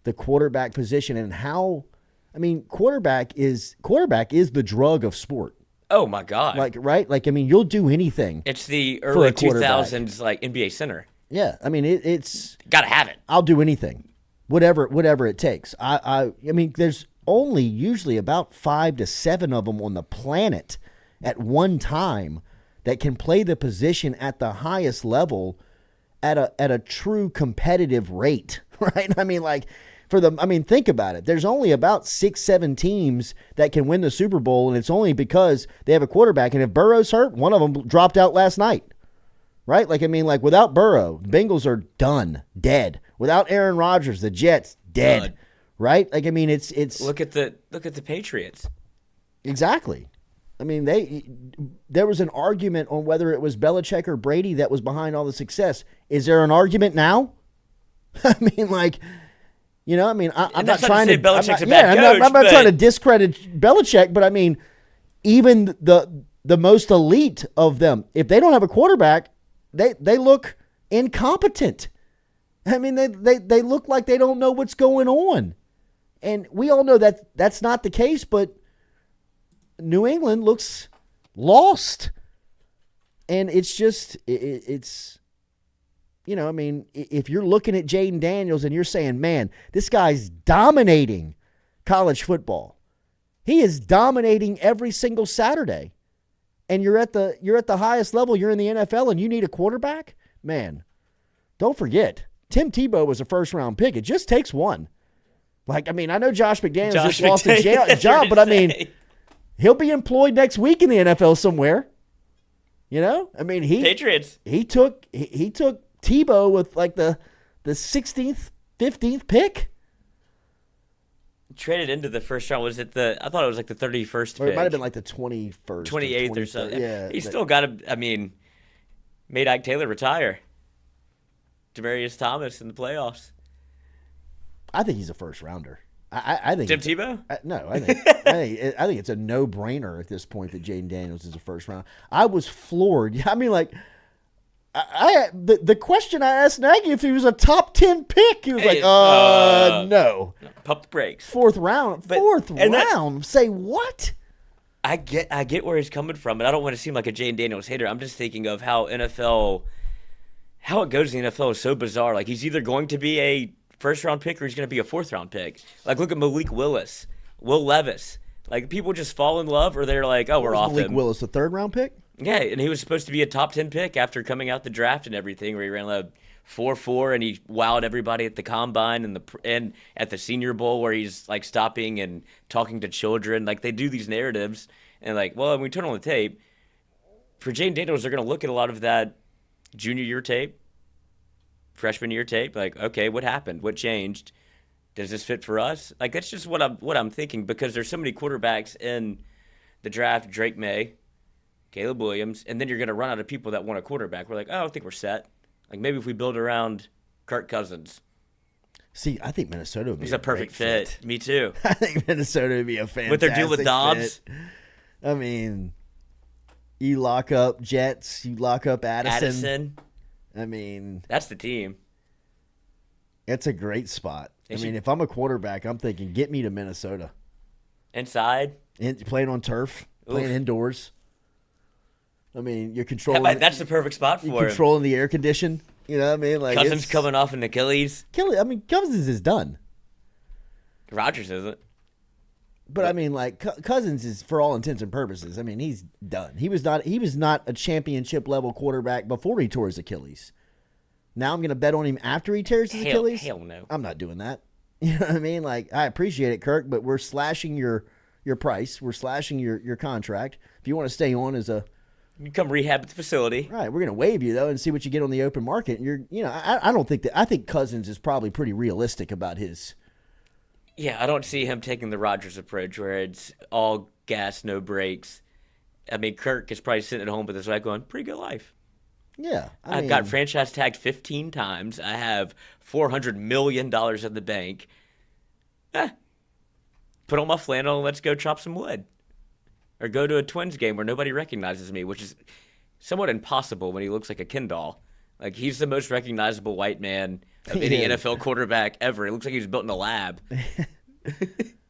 the quarterback position and how. I mean, quarterback is the drug of sport. Oh my God! Like, right? Like, I mean, you'll do anything. It's the early 2000s like NBA center. Yeah, I mean, it's gotta have it. I'll do anything, whatever it takes. I mean, there's only usually about 5 to 7 of them on the planet at one time that can play the position at the highest level at a true competitive rate, right? I mean, like. Think about it. There's only about 6-7 teams that can win the Super Bowl, and it's only because they have a quarterback. And if Burrow's hurt, one of them dropped out last night, right? Without Burrow, the Bengals are done, dead. Without Aaron Rodgers, the Jets dead, right? It's look at the Patriots. Exactly. I mean, there was an argument on whether it was Belichick or Brady that was behind all the success. Is there an argument now? I mean, I'm not trying to. Belichick's a bad coach, I'm not trying to discredit Belichick, but I mean, even the most elite of them, if they don't have a quarterback, they look incompetent. I mean, they look like they don't know what's going on, and we all know that that's not the case. But New England looks lost, and it's just it's. If you're looking at Jayden Daniels and you're saying, man, this guy's dominating college football. He is dominating every single Saturday. And you're at the highest level, you're in the NFL and you need a quarterback? Man, don't forget, Tim Tebow was a first-round pick. It just takes one. I know Josh McDaniels just lost his job, but he'll be employed next week in the NFL somewhere. Patriots. He took Tebow with the 16th, 15th pick. Traded into the first round. Was it I thought it was the 31st pick. Or it might have been the 21st. 28th or so. Yeah. He's still got made Ike Taylor retire. Demaryius Thomas in the playoffs. I think he's a first rounder. I think Tim Tebow? I think it's a no-brainer at this point that Jayden Daniels is a first round. I was floored. I mean, the question I asked Nagy if he was a top 10 pick, he was no. Pump the brakes. Fourth round. Say what? I get where he's coming from, but I don't want to seem like a Jayden Daniels hater. I'm just thinking of how it goes in the NFL is so bizarre. He's either going to be a first-round pick or he's going to be a fourth-round pick. Look at Malik Willis, Will Levis. People just fall in love or they're we're off Malik him. Willis, the third-round pick? Yeah, and he was supposed to be a top 10 pick after coming out the draft and everything, where he ran a 4.4 and he wowed everybody at the combine and at the Senior Bowl, where he's stopping and talking to children. They do these narratives and when we turn on the tape, for Jayden Daniels, they're going to look at a lot of that junior year tape, freshman year tape. Okay, what happened? What changed? Does this fit for us? That's just what I'm thinking, because there's so many quarterbacks in the draft. Drake May, Caleb Williams, and then you're going to run out of people that want a quarterback. We're I don't think we're set. Maybe if we build around Kirk Cousins. See, I think Minnesota would be a perfect fit. Me too. I think Minnesota would be a fantastic With their deal with Dobbs. Fit. I mean, you lock up Jets, you lock up Addison. I mean, that's the team. It's a great spot. If I'm a quarterback, I'm thinking, get me to Minnesota. Inside? Playing on turf, playing indoors. You're controlling. That's the perfect spot for him. Controlling the air condition. You know what I mean? Cousins coming off an Achilles. Cousins is done. Rodgers isn't. But Cousins is, for all intents and purposes, he's done. He was not a championship level quarterback before he tore his Achilles. Now I'm going to bet on him after he tears his Achilles? Hell no. I'm not doing that. You know what I mean? I appreciate it, Kirk, but we're slashing your price. We're slashing your contract. If you want to stay on as a... You come rehab at the facility. Right. We're going to waive you, though, and see what you get on the open market. And I don't think that... I think Cousins is probably pretty realistic about his... Yeah, I don't see him taking the Rodgers approach where it's all gas, no brakes. Kirk is probably sitting at home with his wife going, pretty good life. Yeah. I've got franchise tagged 15 times. I have $400 million in the bank. Put on my flannel and let's go chop some wood. Or go to a Twins game where nobody recognizes me, which is somewhat impossible when he looks like a Ken doll. Like, he's the most recognizable white man of any NFL quarterback ever. It looks like he was built in a lab.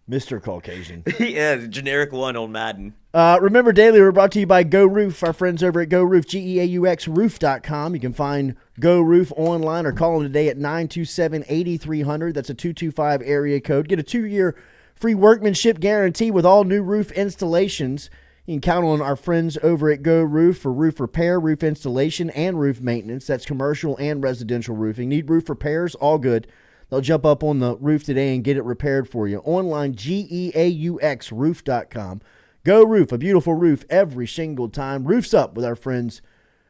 Mr. Caucasian. He is. Generic one on Madden. Remember, daily, we're brought to you by Go Roof, our friends over at Go Roof, GEAUX-roof.com. You can find Go Roof online or call them today at 927-8300. That's a 225 area code. Get a 2-year free workmanship guarantee with all new roof installations. You can count on our friends over at Go Roof for roof repair, roof installation, and roof maintenance. That's commercial and residential roofing. Need roof repairs? All good. They'll jump up on the roof today and get it repaired for you. Online, GEAUXroof.com. Go Roof, a beautiful roof every single time. Roof's up with our friends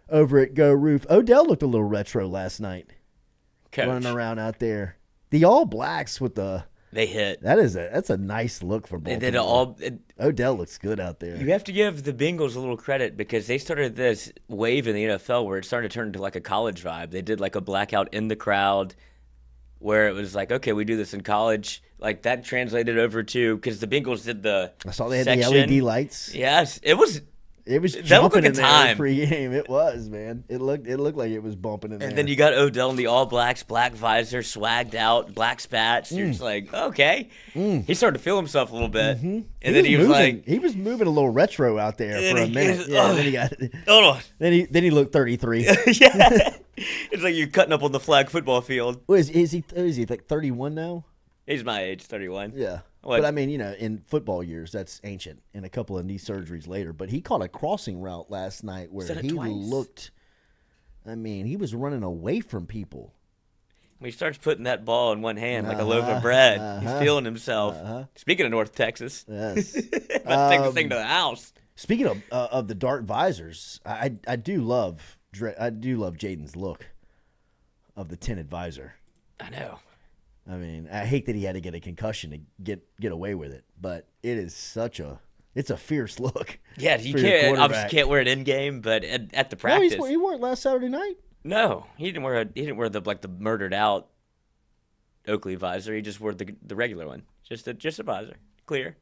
over at Go Roof. Odell looked a little retro last night. Coach. Running around out there. The All Blacks with the... They hit. That's a nice look for Baltimore. Odell looks good out there. You have to give the Bengals a little credit because they started this wave in the NFL where it started to turn into like a college vibe. They did like a blackout in the crowd where it was like, okay, we do this in college. Like that translated over to, because the Bengals did the I saw they had section. the LED lights. Yes, it was jumping looked like in a there time. Pregame. It was, man. It looked like it was bumping in there. And then you got Odell in the All Blacks, black visor, swagged out, black spats. You're just like, okay. He started to feel himself a little bit. Mm-hmm. And then he was like... He was moving a little retro out there for a minute. Then he got... Hold on. Then he looked 33. Yeah. It's like you're cutting up on the flag football field. Well, is he like 31 now? He's my age, 31. Yeah. What? But I mean, in football years, that's ancient. And a couple of knee surgeries later. But he caught a crossing route last night where he looked, I mean, he was running away from people. When he starts putting that ball in one hand like a loaf of bread, he's feeling himself. Speaking of North Texas, yes. Let's take this thing to the house. Speaking of the dark visors, I do love Jayden's look of the tinted visor. I know. I mean, I hate that he had to get a concussion to get away with it, but it's a fierce look. Yeah, you can't obviously can't wear it in game, but at the practice, he wore it last Saturday night. No, he didn't wear the murdered out Oakley visor. He just wore the regular one, just a visor, clear.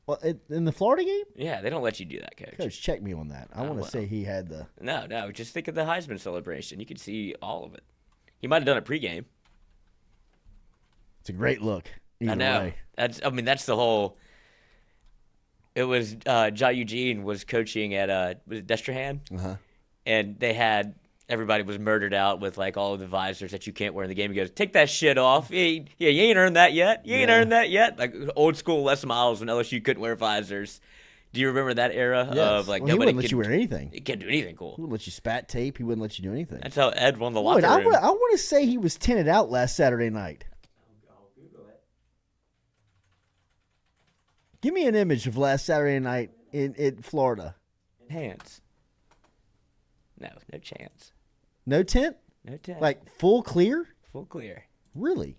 Well, in the Florida game? Yeah, they don't let you do that, Coach. Coach, check me on that. I want to say he had the... No, just think of the Heisman celebration. You could see all of it. He might have done it pregame. It's a great look. I know. Way. That's the whole... It was Ja Eugene was coaching at was it Destrehan? Uh-huh. And they had... Everybody was murdered out with like all of the visors that you can't wear in the game. He goes, take that shit off. Yeah, you ain't earned that yet. You ain't earned that yet. Like old school Les Miles when LSU couldn't wear visors. Do you remember that era of like nobody nobody wouldn't let you wear anything? He can't do anything cool. He wouldn't let you spat tape. He wouldn't let you do anything. That's how Ed won the locker room. I want to say he was tinted out last Saturday night. I'll Google it. Give me an image of last Saturday night in Florida. Enhance. No chance. No tint? No tint. Like full clear? Full clear. Really?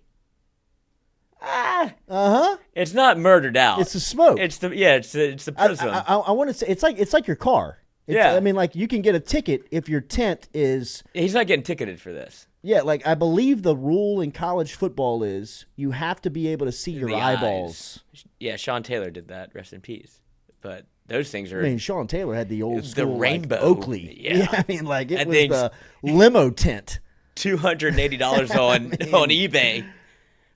Uh-huh. It's not murdered out. It's the smoke. It's the prism. I want to say it's like your car. I mean, like you can get a ticket if your tint is. He's not getting ticketed for this. Yeah, like I believe the rule in college football is you have to be able to see your eyeballs. Yeah, Sean Taylor did that. Rest in peace. But those things are. I mean, Sean Taylor had the old school, rainbow like, Oakley. Yeah. I mean, like it was the limo tint. $280 on eBay.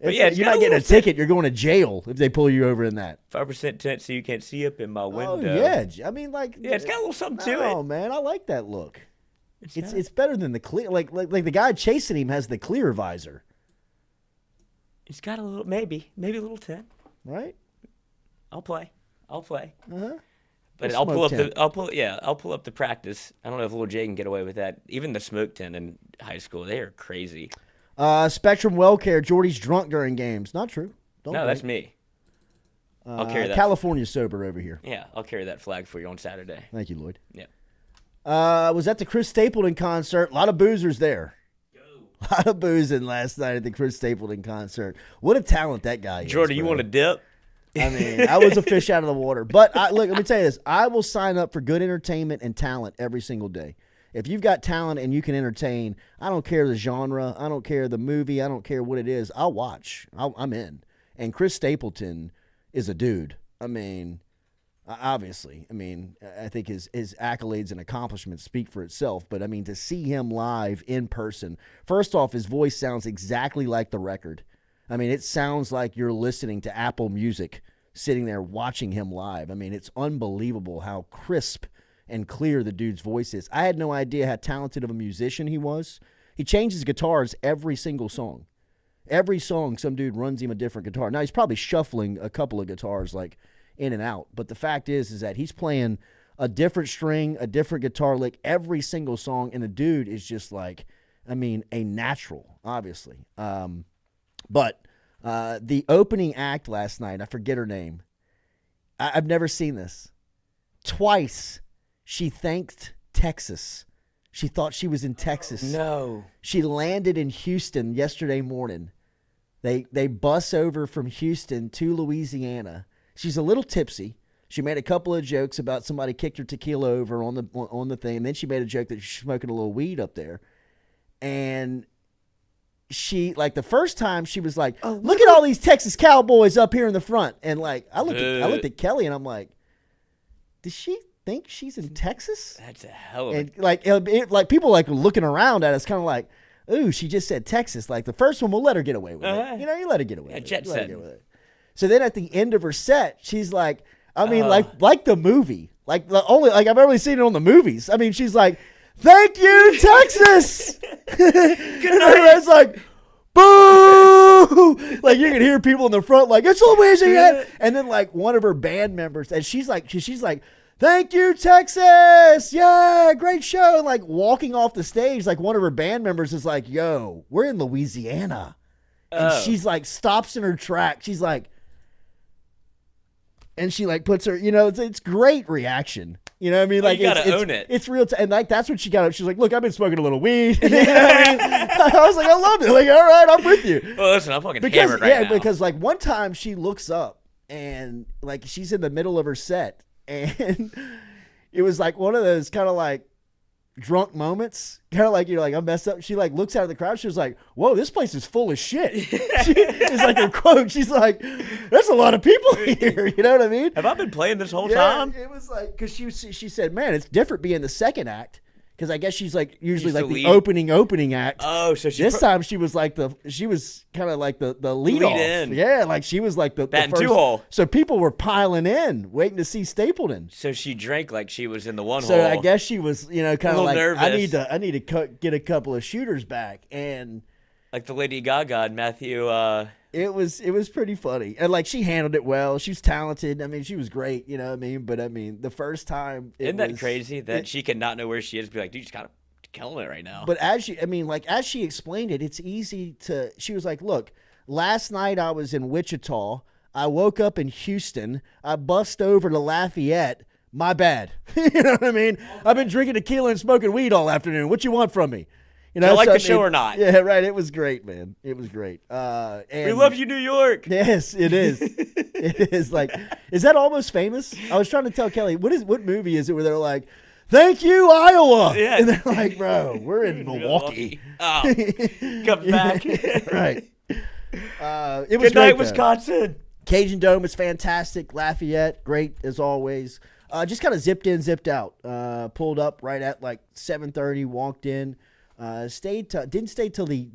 But yeah, you're not getting a ticket. You're going to jail if they pull you over in that. 5% tint, so you can't see up in my window. Oh yeah, I mean, like it's got a little something to it. Oh man, I like that look. It's better than the clear. Like the guy chasing him has the clear visor. It's got a little, maybe a little tint. Right. I'll play. Uh-huh. But I'll pull up the practice. I don't know if little Jay can get away with that. Even the smoke tent in high school, they are crazy. Spectrum Well Care, Jordy's drunk during games. Not true. That's me. I'll carry that. California sober over here. Yeah, I'll carry that flag for you on Saturday. Thank you, Lloyd. Yeah. Was at the Chris Stapleton concert. A lot of boozers there. A lot of boozing last night at the Chris Stapleton concert. What a talent that guy is. Jordy, you want to dip? I mean, I was a fish out of the water. But look, let me tell you this. I will sign up for good entertainment and talent every single day. If you've got talent and you can entertain, I don't care the genre, I don't care the movie, I don't care what it is, I'll watch. I'm in. And Chris Stapleton is a dude. I mean, obviously. I mean, I think his accolades and accomplishments speak for itself. But, I mean, to see him live in person, first off, his voice sounds exactly like the record. I mean, it sounds like you're listening to Apple Music sitting there watching him live. I mean, it's unbelievable how crisp and clear the dude's voice is. I had no idea how talented of a musician he was. He changes guitars every single song. Every song, some dude runs him a different guitar. Now, he's probably shuffling a couple of guitars, like, in and out. But the fact is that he's playing a different string, a different guitar lick every single song, and the dude is just like, I mean, a natural, obviously. But the opening act last night, I forget her name. I've never seen this. Twice she thanked Texas. She thought she was in Texas. No. She landed in Houston yesterday morning. They bus over from Houston to Louisiana. She's a little tipsy. She made a couple of jokes about somebody kicked her tequila over on the thing. And then she made a joke that she's smoking a little weed up there. And she, like, the first time she was like, look at all these Texas cowboys up here in the front. And, like, I looked at Kelly and I'm like, does she think she's in Texas? That's a hell of a... And, like, people, like, looking around at us kind of like, ooh, she just said Texas. Like, the first one, we'll let her get away with it. You know, you let her get away with it. Jet set. So then at the end of her set, she's like, I mean, like the movie. Like, I've only seen it on the movies. I mean, she's like, thank you, Texas! And everybody's like, boo! Like, you can hear people in the front like, it's Louisiana! And then, like, one of her band members, and she's like, thank you, Texas! Yeah, great show! And, like, walking off the stage, like, one of her band members is like, yo, we're in Louisiana. And she's like, stops in her track. She's like, and she, like, puts her, you know, it's great reaction. You know what I mean? Like, you gotta own it. It's real. And, like, that's what she got. She's like, look, I've been smoking a little weed. You know what I mean? I was like, I love it. Like, all right, I'm with you. Well, listen, I'm fucking hammered right now. Yeah, because, like, one time she looks up and, like, she's in the middle of her set. And it was, like, one of those kind of, like, drunk moments, kind of like, you know, like, I'm messed up. She, like, looks out of the crowd. She was like, whoa, this place is full of shit. It's like her quote. She's like, there's a lot of people here. You know what I mean? Have I been playing this whole time? It was like, because she said, man, it's different being the second act. Because I guess she's like usually like the opening act. Oh, so this time she was like she was kind of like the lead off. In. Yeah, like she was like the Bat first. 2-hole. So people were piling in, waiting to see Stapleton. So she drank like she was in the 1 hole. So I guess she was, you know, kind of like, nervous. I need to get a couple of shooters back, and like the Lady Gaga and Matthew. It was pretty funny, and like she handled it well. She was talented. I mean, she was great. You know what I mean? But I mean, the first time, isn't that crazy that she can not know where she is? Be like, dude, you just kind of killing it right now. But as she explained it, it's easy to. She was like, look, last night I was in Wichita. I woke up in Houston. I bussed over to Lafayette. My bad. You know what I mean? I've been drinking tequila and smoking weed all afternoon. What you want from me? You know, do you like the show or not? Yeah, right. It was great, man. It was great. And we love you, New York. Yes, it is. It is. Like, is that Almost Famous? I was trying to tell Kelly, what movie is it where they're like, thank you, Iowa. Yeah. And they're like, bro, we're in Milwaukee. Oh, comes back. Right. It was Good great, night, though. Wisconsin. Cajun Dome is fantastic. Lafayette, great as always. Just kind of zipped in, zipped out. Pulled up right at like 7:30. Walked in. Didn't stay till the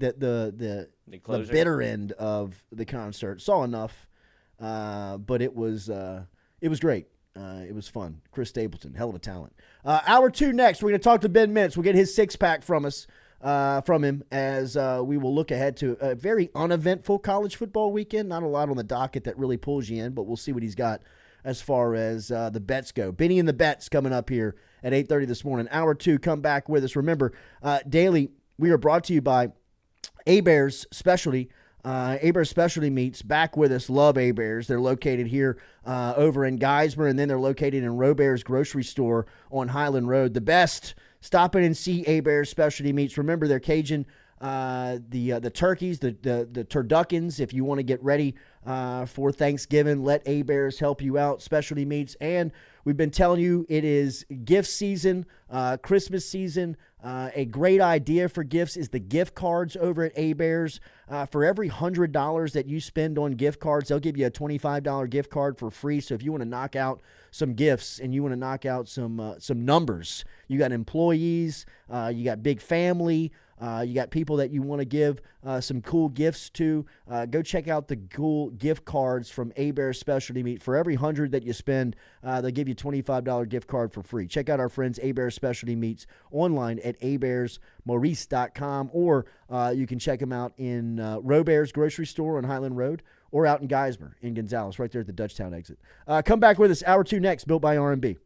bitter end of the concert. Saw enough, but it was great. It was fun. Chris Stapleton, hell of a talent. Hour 2 next. We're going to talk to Ben Mintz. We'll get his 6-pack from him as we will look ahead to a very uneventful college football weekend. Not a lot on the docket that really pulls you in, but we'll see what he's got as far as the bets go. Benny and the Bets coming up here at 8:30 this morning. Hour 2, come back with us. Remember, daily, we are brought to you by A-Bears Specialty. A-Bears Specialty Meats, back with us. Love A-Bears. They're located here over in Geismar, and then they're located in Robert's Grocery Store on Highland Road. The best. Stop in and see A-Bears Specialty Meats. Remember, they're Cajun. The turkeys, the turduckins, if you want to get ready for Thanksgiving. Let A-Bears help you out. Specialty meats. And we've been telling you it is gift season, Christmas season. A great idea for gifts is the gift cards over at A-Bears. For every $100 that you spend on gift cards, they'll give you a $25 gift card for free. So if you want to knock out some gifts and you want to knock out some numbers, you got employees, you got big family, you got people that you want to give some cool gifts to, go check out the cool gift cards from A-Bears Specialty Meat. For every $100 that you spend, they'll give you a $25 gift card for free. Check out our friends A-Bears Specialty Meats online at abearsmaurice.com, or you can check them out in Robert's grocery store on Highland Road, or out in Geismar in Gonzales, right there at the Dutchtown exit. Come back with us. Hour 2 next, built by R&B.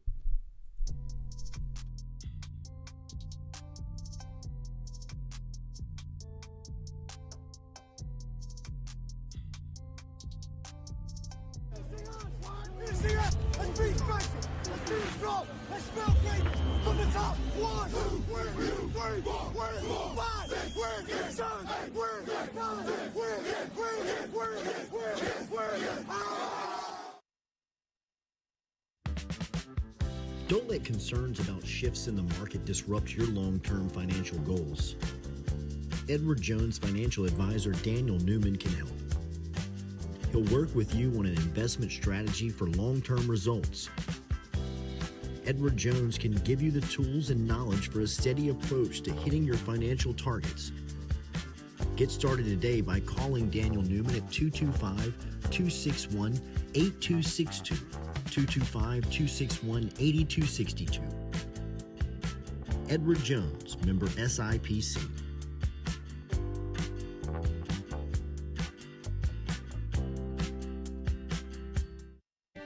Don't let concerns about shifts in the market disrupt your long-term financial goals. Edward Jones financial advisor Daniel Newman can help. He'll work with you on an investment strategy for long-term results. Edward Jones can give you the tools and knowledge for a steady approach to hitting your financial targets. Get started today by calling Daniel Newman at 225-261-8262. 225-261-8262. Edward Jones, member SIPC.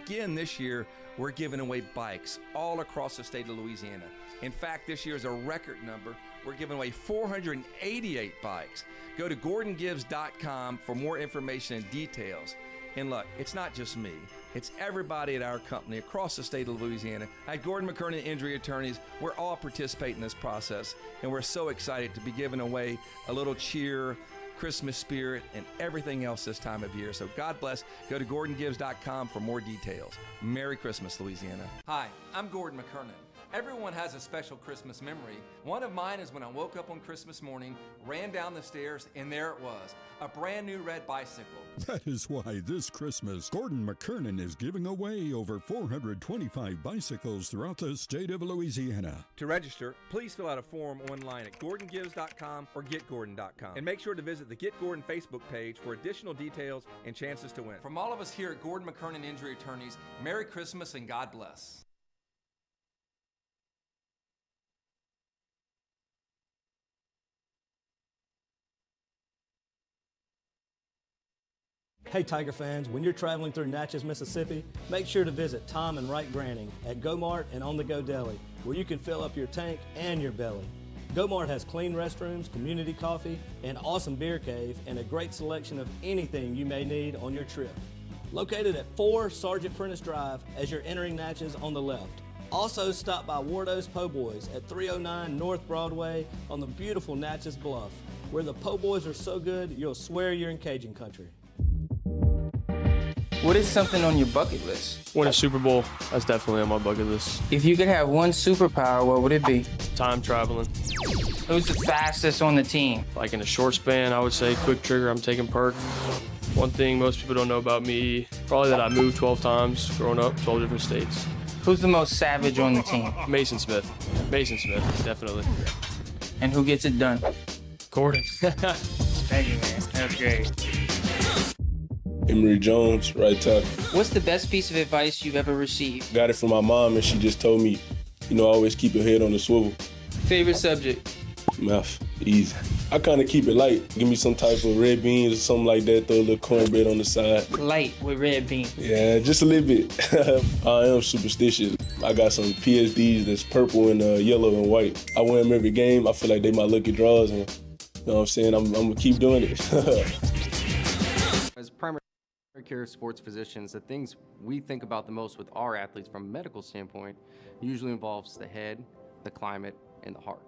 Again, this year, we're giving away bikes all across the state of Louisiana. In fact, this year is a record number. We're giving away 488 bikes. Go to GordonGives.com for more information and details. And look, it's not just me. It's everybody at our company across the state of Louisiana. At Gordon McKernan Injury Attorneys, we're all participating in this process, and we're so excited to be giving away a little cheer, Christmas spirit, and everything else this time of year. So God bless. Go to GordonGives.com for more details. Merry Christmas, Louisiana. Hi, I'm Gordon McKernan. Everyone has a special Christmas memory. One of mine is when I woke up on Christmas morning, ran down the stairs, and there it was, a brand new red bicycle. That is why this Christmas, Gordon McKernan is giving away over 425 bicycles throughout the state of Louisiana. To register, please fill out a form online at GordonGives.com or GetGordon.com. And make sure to visit the Get Gordon Facebook page for additional details and chances to win. From all of us here at Gordon McKernan Injury Attorneys, Merry Christmas and God bless. Hey Tiger fans, when you're traveling through Natchez, Mississippi, make sure to visit Tom and Wright Granning at Go-Mart and On The Go Deli, where you can fill up your tank and your belly. Go-Mart has clean restrooms, community coffee, an awesome beer cave, and a great selection of anything you may need on your trip. Located at 4 Sergeant Prentice Drive as you're entering Natchez on the left. Also stop by Wardo's Po' Boys at 309 North Broadway on the beautiful Natchez Bluff, where the Po' Boys are so good you'll swear you're in Cajun country. What is something on your bucket list? Win a Super Bowl. That's definitely on my bucket list. If you could have one superpower, what would it be? Time traveling. Who's the fastest on the team? Like in a short span, I would say quick trigger, I'm taking perk. One thing most people don't know about me, probably that I moved 12 times growing up, 12 different states. Who's the most savage on the team? Mason Smith. Mason Smith, definitely. And who gets it done? Gordon. Thank you, man. That's great. Emory Jones, right tackle. What's the best piece of advice you've ever received? Got it from my mom, and she just told me, always keep your head on the swivel. Favorite subject? Math, easy. I kind of keep it light. Give me some type of red beans or something like that, throw a little cornbread on the side. Light with red beans. Yeah, just a little bit. I am superstitious. I got some PSDs that's purple and yellow and white. I wear them every game. I feel like they my lucky draws, and you know what I'm saying? I'm gonna keep doing it. As primary care sports physicians, the things we think about the most with our athletes from a medical standpoint usually involves the head, the climate, and the heart.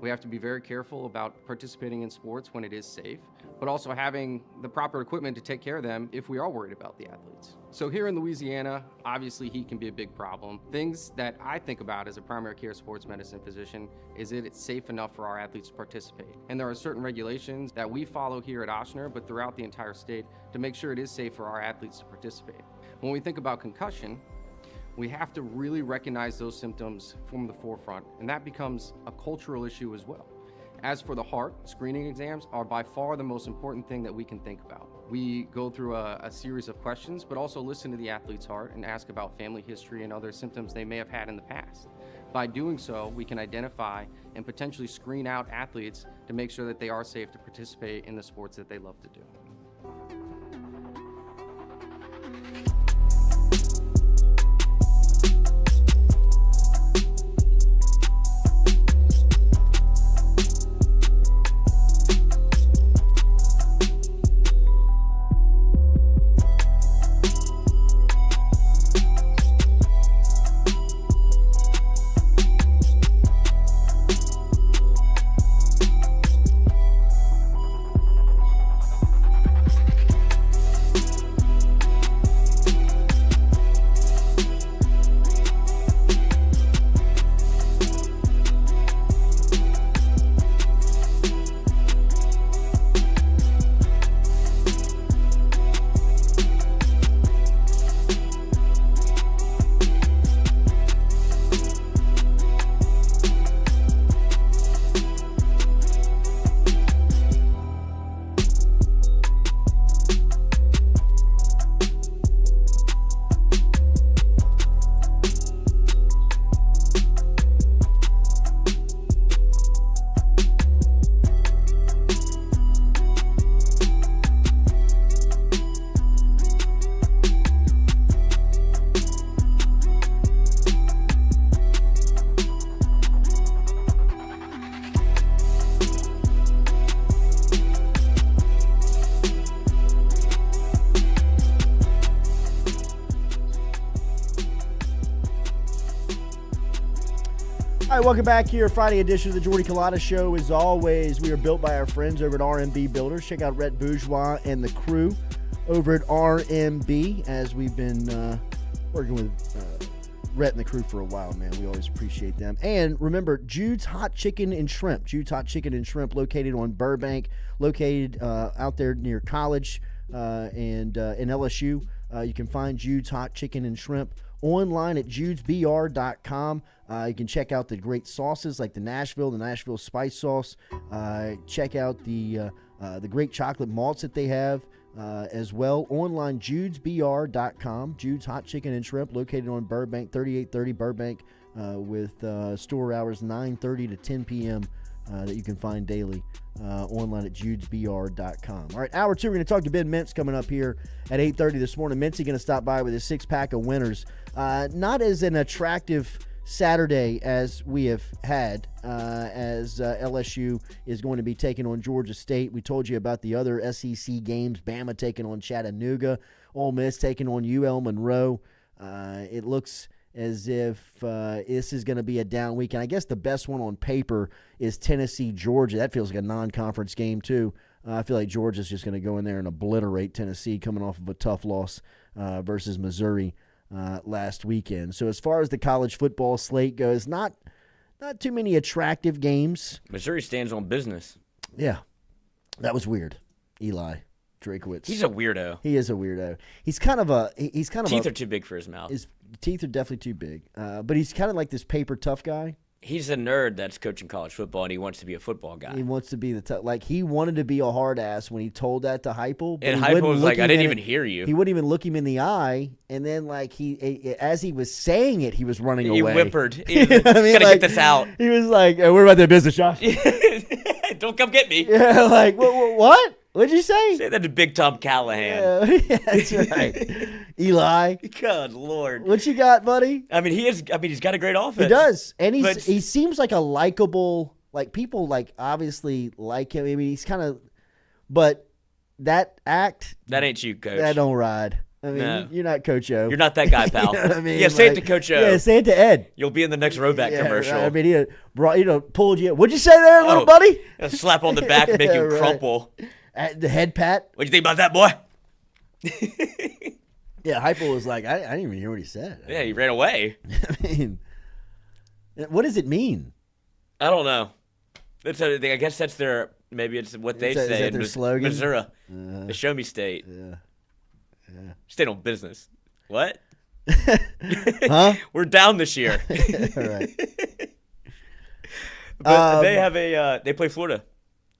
We have to be very careful about participating in sports when it is safe, but also having the proper equipment to take care of them if we are worried about the athletes. So here in Louisiana, obviously heat can be a big problem. Things that I think about as a primary care sports medicine physician is that it's safe enough for our athletes to participate. And there are certain regulations that we follow here at Ochsner, but throughout the entire state, to make sure it is safe for our athletes to participate. When we think about concussion, we have to really recognize those symptoms from the forefront, and that becomes a cultural issue as well. As for the heart, screening exams are by far the most important thing that we can think about. We go through a series of questions, but also listen to the athlete's heart and ask about family history and other symptoms they may have had in the past. By doing so, we can identify and potentially screen out athletes to make sure that they are safe to participate in the sports that they love to do. All right, welcome back here. Friday edition of the Jordy Culotta Show. As always, we are built by our friends over at RMB Builders. Check out Rhett Bourgeois and the crew over at RMB, as we've been working with Rhett and the crew for a while, man. We always appreciate them. And remember, Jude's Hot Chicken and Shrimp. Jude's Hot Chicken and Shrimp, located on Burbank, located out there near College and in LSU. You can find Jude's Hot Chicken and Shrimp online at judesbr.com. You can check out the great sauces like the Nashville spice sauce. Check out the great chocolate malts that they have as well. Online, judesbr.com. Jude's Hot Chicken and Shrimp, located on Burbank, 3830 Burbank, with store hours 9:30 to 10 p.m. That you can find daily online at judesbr.com. All right, hour two, we're going to talk to Ben Mintz coming up here at 8:30 this morning. Mintzy going to stop by with his six-pack of winners. Not as an attractive Saturday as we have had, as LSU is going to be taking on Georgia State. We told you about the other SEC games. Bama taking on Chattanooga, Ole Miss taking on UL Monroe. It looks as if this is going to be a down week. And I guess the best one on paper is Tennessee-Georgia. That feels like a non-conference game, too. I feel like Georgia's just going to go in there and obliterate Tennessee, coming off of a tough loss versus Missouri last weekend. So as far as the college football slate goes, not too many attractive games. Missouri stands on business. Yeah, that was weird. Eli Drakowitz. He's a weirdo. He is a weirdo. He's kind of teeth are too big for his mouth. His teeth are definitely too big. But he's kind of like this paper tough guy. He's a nerd that's coaching college football, and he wants to be a football guy. He wants to be the tough. Like, he wanted to be a hard ass when he told that to Heupel. And Heupel was like, I didn't even hear you. He wouldn't even look him in the eye. And then, like, as he was saying it, he was running away. He whimpered. He was, gotta get this out. He was like, hey, we're about that business, Josh. Don't come get me. Yeah, like, what? What'd you say? Say that to Big Tom Callahan. Yeah, that's right. Eli. Good Lord. What you got, buddy? I mean, he's got a great offense. He does. And he seems like a likable, like, people, like, obviously like him. I mean, he's kind of, but that act. That ain't you, coach. That don't ride. I mean, No. you're not Coach O. You're not that guy, pal. You know what I mean? Yeah, say it to Coach O. Yeah, say it to Ed. You'll be in the next Roback commercial. I mean, he pulled you. What'd you say there, little buddy? A slap on the back, make you right. crumple. The head pat. What'd you think about that, boy? Yeah, Heupel was like, I didn't even hear what he said. Yeah, he ran away. I mean, what does it mean? I don't know. I guess that's their, maybe it's what they say. Is that in their slogan? Missouri. The show me state. Yeah. State on business. What? Huh? We're down this year. All right. But they play Florida.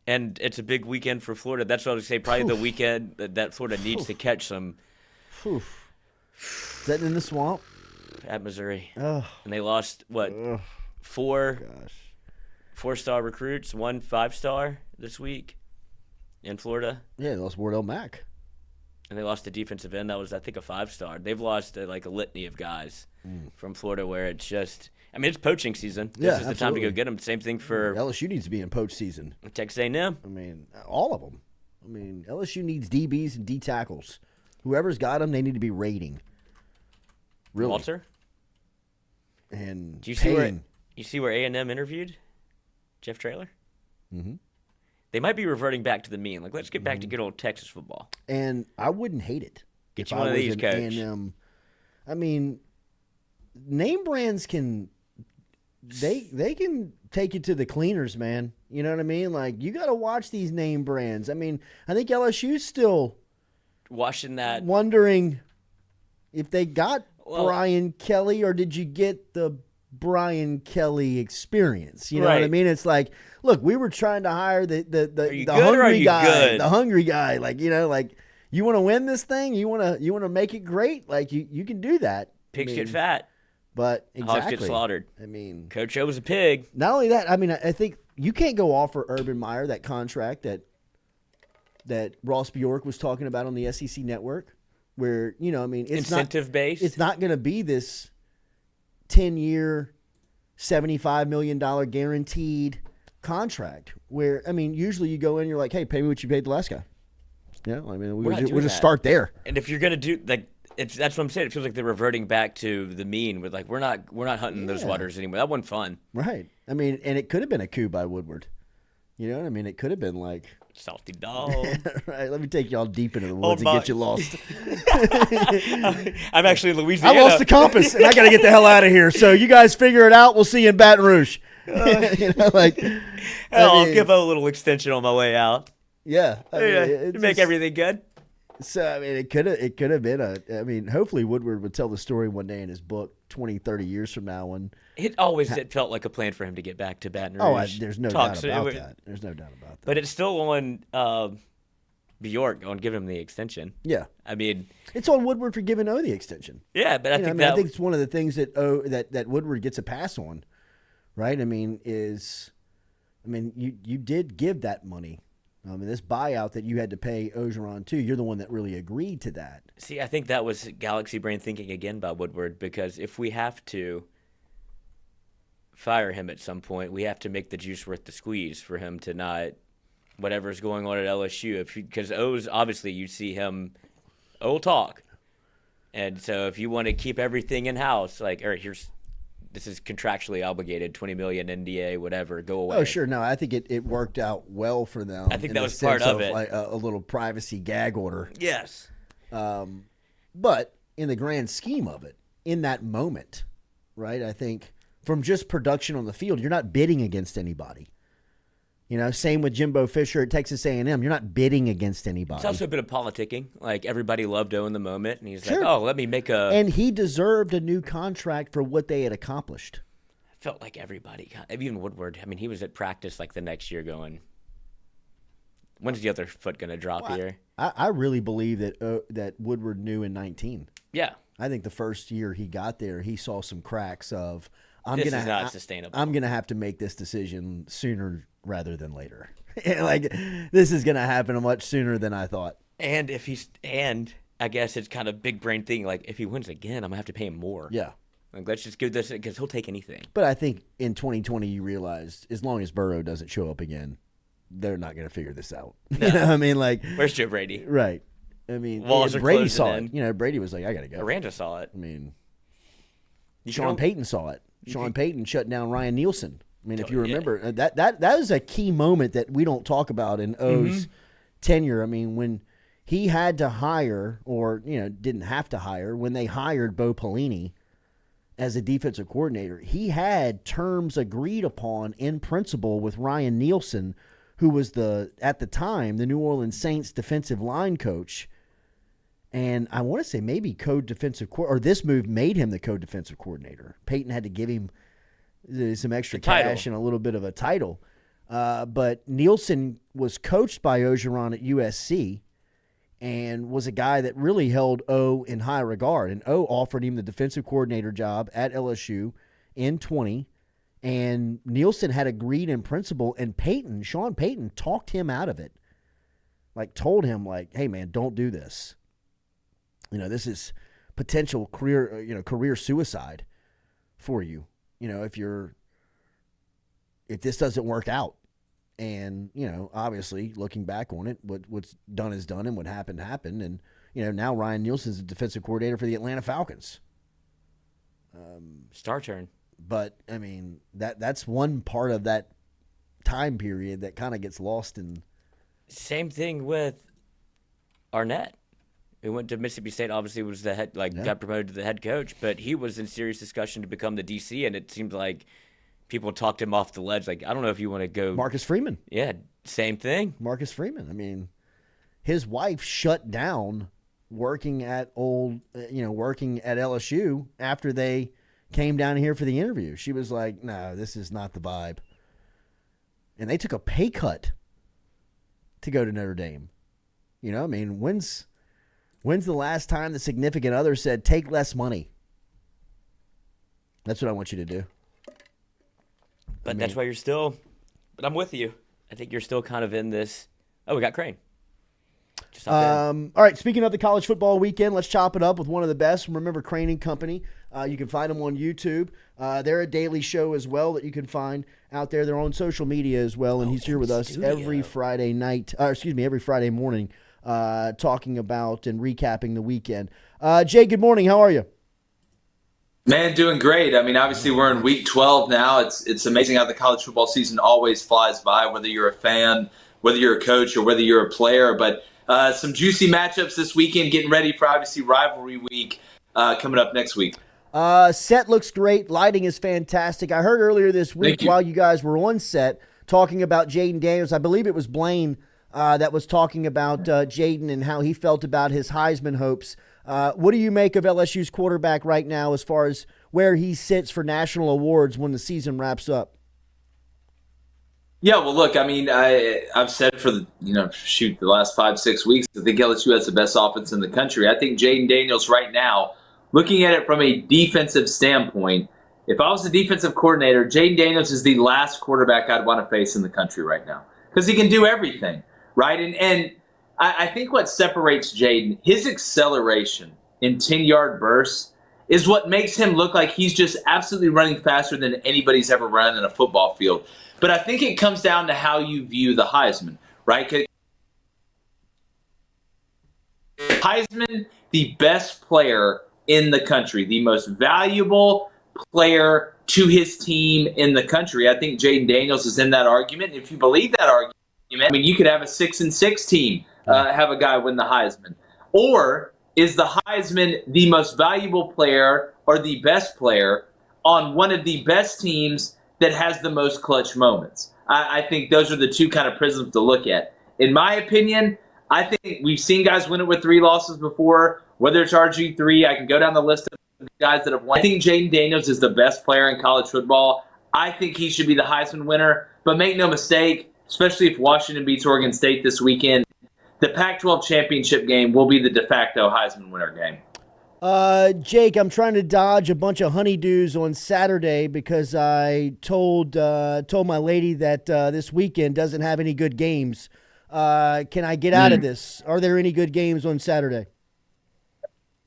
And it's a big weekend for Florida. That's what I would say, probably the weekend that Florida needs to catch some. Is that in the swamp? At Missouri. Oh. And they lost, what, four 4-star recruits, 1 5-star this week in Florida. Yeah, they lost Wardell Mack. And they lost a defensive end that was, I think, a 5-star. They've lost a litany of guys from Florida where it's just, I mean, it's poaching season. This is the time to go get them. Same thing for LSU needs to be in poach season. Texas A&M. I mean, all of them. I mean, LSU needs DBs and D tackles. Whoever's got them, they need to be rating. Really. Walter? And Do you see where A&M interviewed Jeff Traylor? Mm-hmm. They might be reverting back to the mean. Like, let's get back to good old Texas football. And I wouldn't hate it. Get if you one I of was these, an Coach. A&M. I mean, name brands can they can take you to the cleaners, man. You know what I mean? Like, you got to watch these name brands. I mean, I think LSU's still watching that, wondering if they got Brian Kelly or did you get the Brian Kelly experience? You know what I mean? It's like, look, we were trying to hire the hungry guy, the hungry guy. Like, you know, like, you want to win this thing? You want to make it great? Like, you can do that. Pigs get fat. But exactly. Hogs get slaughtered. I mean, Coach O was a pig. Not only that, I mean, I think you can't go offer Urban Meyer that contract that Ross Bjork was talking about on the SEC network, where, you know, I mean, it's incentive based. It's not going to be this 10-year, $75 million guaranteed contract. Where, I mean, usually you go in, you're like, hey, pay me what you paid the last guy. Yeah, I mean, we'll just start there. And if you're gonna do like, that's what I'm saying. It feels like they're reverting back to the mean with like we're not hunting those waters anymore. That wasn't fun. Right. I mean, and it could have been a coup by Woodward. You know what I mean? It could have been like salty dog. Right. Let me take y'all deep into the woods and get you lost. I'm actually in Louisiana. I lost the compass and I got to get the hell out of here. So you guys figure it out. We'll see you in Baton Rouge. You know, like, I'll give a little extension on my way out. Yeah. I mean, to make everything good. So, I mean, it could have been I mean, hopefully Woodward would tell the story one day in his book 20, 30 years from now. It felt like a plan for him to get back to Baton Rouge. Oh, there's no doubt about that. There's no doubt about that. But it's still on Bjork on giving him the extension. Yeah. I mean, it's on Woodward for giving O the extension. Yeah, but I think it's one of the things that Woodward gets a pass on, right? I mean, you did give that money. This buyout that you had to pay Ogeron too, you're the one that really agreed to that. See, I think that was galaxy brain thinking again by Woodward, because if we have to fire him at some point, we have to make the juice worth the squeeze for him to not whatever's going on at LSU. Because O's obviously you see him, O talk, and so if you want to keep everything in house, like, all right, this is contractually obligated, $20 million NDA, whatever, go away. Oh, sure. No, I think it worked out well for them. I think that was part of it. Like a little privacy gag order. Yes. But in the grand scheme of it, in that moment, right, I think from just production on the field, you're not bidding against anybody. You know, same with Jimbo Fisher at Texas A&M. You're not bidding against anybody. It's also a bit of politicking. Like, everybody loved O in the moment, and he's sure. like, oh, let me make a... And he deserved a new contract for what they had accomplished. I felt like everybody, even Woodward, I mean, he was at practice like the next year going, when's the other foot going to drop here? I really believe that Woodward knew in 19. Yeah. I think the first year he got there, he saw some cracks of, this is not sustainable. I'm going to have to make this decision sooner rather than later. Like, this is going to happen much sooner than I thought. And I guess it's kind of big brain thing. Like, if he wins again, I'm going to have to pay him more. Yeah. Like, let's just give this, because he'll take anything. But I think in 2020, you realized as long as Burrow doesn't show up again, they're not going to figure this out. No. You know what I mean? Like, where's Joe Brady? Right. I mean, Walls are Brady closing saw in. it. You know, Brady was like, I got to go. Aranda saw it. I mean, You Sean can- Payton saw it. Sean Payton shut down Ryan Nielsen. I mean, if you yeah. remember, that is a key moment that we don't talk about in O's tenure. I mean, when he had to hire, or, you know, didn't have to hire, when they hired Bo Pelini as a defensive coordinator, he had terms agreed upon in principle with Ryan Nielsen, who was at the time, the New Orleans Saints defensive line coach. And I want to say maybe co-defensive or this move made him the co-defensive coordinator. Peyton had to give him some extra cash and a little bit of a title. But Nielsen was coached by Orgeron at USC and was a guy that really held O in high regard. And O offered him the defensive coordinator job at LSU in 20. And Nielsen had agreed in principle, and Sean Payton talked him out of it. Like, told him, like, hey, man, don't do this. You know, this is potential career suicide for you. You know, if this doesn't work out. And, you know, obviously, looking back on it, what's done is done, and what happened happened. And, you know, now Ryan Nielsen's the defensive coordinator for the Atlanta Falcons. Star turn. But, I mean, that's one part of that time period that kind of gets lost in. Same thing with Arnett, who went to Mississippi State, obviously was the head, got promoted to the head coach, but he was in serious discussion to become the DC, and it seemed like people talked him off the ledge. Like, I don't know if you want to go. Marcus Freeman. Yeah, same thing. Marcus Freeman. I mean, his wife shut down working at LSU after they came down here for the interview. She was like, no, this is not the vibe. And they took a pay cut to go to Notre Dame. You know, I mean, when's the last time the significant other said, take less money? That's what I want you to do. But that's why you're still – but I'm with you. I think you're still kind of in this – oh, we got Crain. All right, speaking of the college football weekend, let's chop it up with one of the best. Remember, Crain and Company. You can find them on YouTube. They're a daily show as well that you can find out there. They're on social media as well, and he's here with us every Friday morning talking about and recapping the weekend. Jay, good morning. How are you? Man, doing great. I mean, obviously we're in week 12 now. It's amazing how the college football season always flies by, whether you're a fan, whether you're a coach, or whether you're a player. But some juicy matchups this weekend, getting ready for obviously rivalry week coming up next week. Set looks great. Lighting is fantastic. I heard earlier this week while you guys were on set talking about Jayden Daniels. I believe it was Blaine that was talking about Jayden and how he felt about his Heisman hopes. What do you make of LSU's quarterback right now as far as where he sits for national awards when the season wraps up? Yeah, well, look, I mean, I've said for the last 5-6 weeks, I think LSU has the best offense in the country. I think Jayden Daniels right now, looking at it from a defensive standpoint, if I was the defensive coordinator, Jayden Daniels is the last quarterback I'd want to face in the country right now because he can do everything, right? And I think what separates Jayden, his acceleration in 10-yard bursts, is what makes him look like he's just absolutely running faster than anybody's ever run in a football field. But I think it comes down to how you view the Heisman, right? Heisman, the best player in the country, the most valuable player to his team in the country. I think Jayden Daniels is in that argument. If you believe that argument, I mean, you could have a 6-6 team have a guy win the Heisman. Or is the Heisman the most valuable player or the best player on one of the best teams that has the most clutch moments? I think those are the two kind of prisms to look at. In my opinion, I think we've seen guys win it with 3 losses before, whether it's RG3. I can go down the list of guys that have won. I think Jayden Daniels is the best player in college football. I think he should be the Heisman winner. But make no mistake, especially if Washington beats Oregon State this weekend, the Pac-12 championship game will be the de facto Heisman winner game. Jake, I'm trying to dodge a bunch of honeydews on Saturday because I told my lady that this weekend doesn't have any good games. Can I get out of this? Are there any good games on Saturday?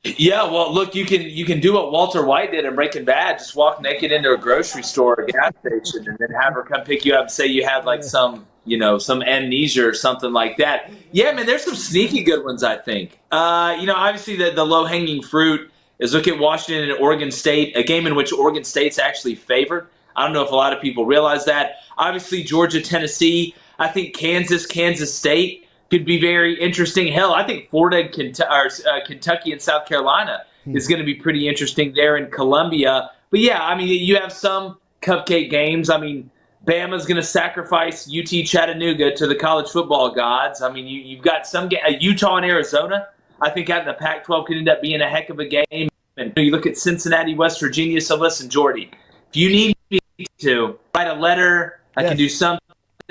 Yeah, well, look, you can do what Walter White did in Breaking Bad. Just walk naked into a grocery store or a gas station and then have her come pick you up and say you had like some amnesia or something like that. Yeah, man, there's some sneaky good ones, I think. Obviously the low-hanging fruit is look at Washington and Oregon State, a game in which Oregon State's actually favored. I don't know if a lot of people realize that. Obviously, Georgia, Tennessee. I think Kansas State could be very interesting. Hell, I think Florida, Kentucky, and South Carolina is going to be pretty interesting there in Columbia. But yeah, I mean, you have some cupcake games. I mean, Bama's going to sacrifice UT Chattanooga to the college football gods. I mean, you've got some Utah and Arizona. I think out in the Pac-12 could end up being a heck of a game. And you look at Cincinnati, West Virginia. So listen, Jordy, if you need me to write a letter, I can do something.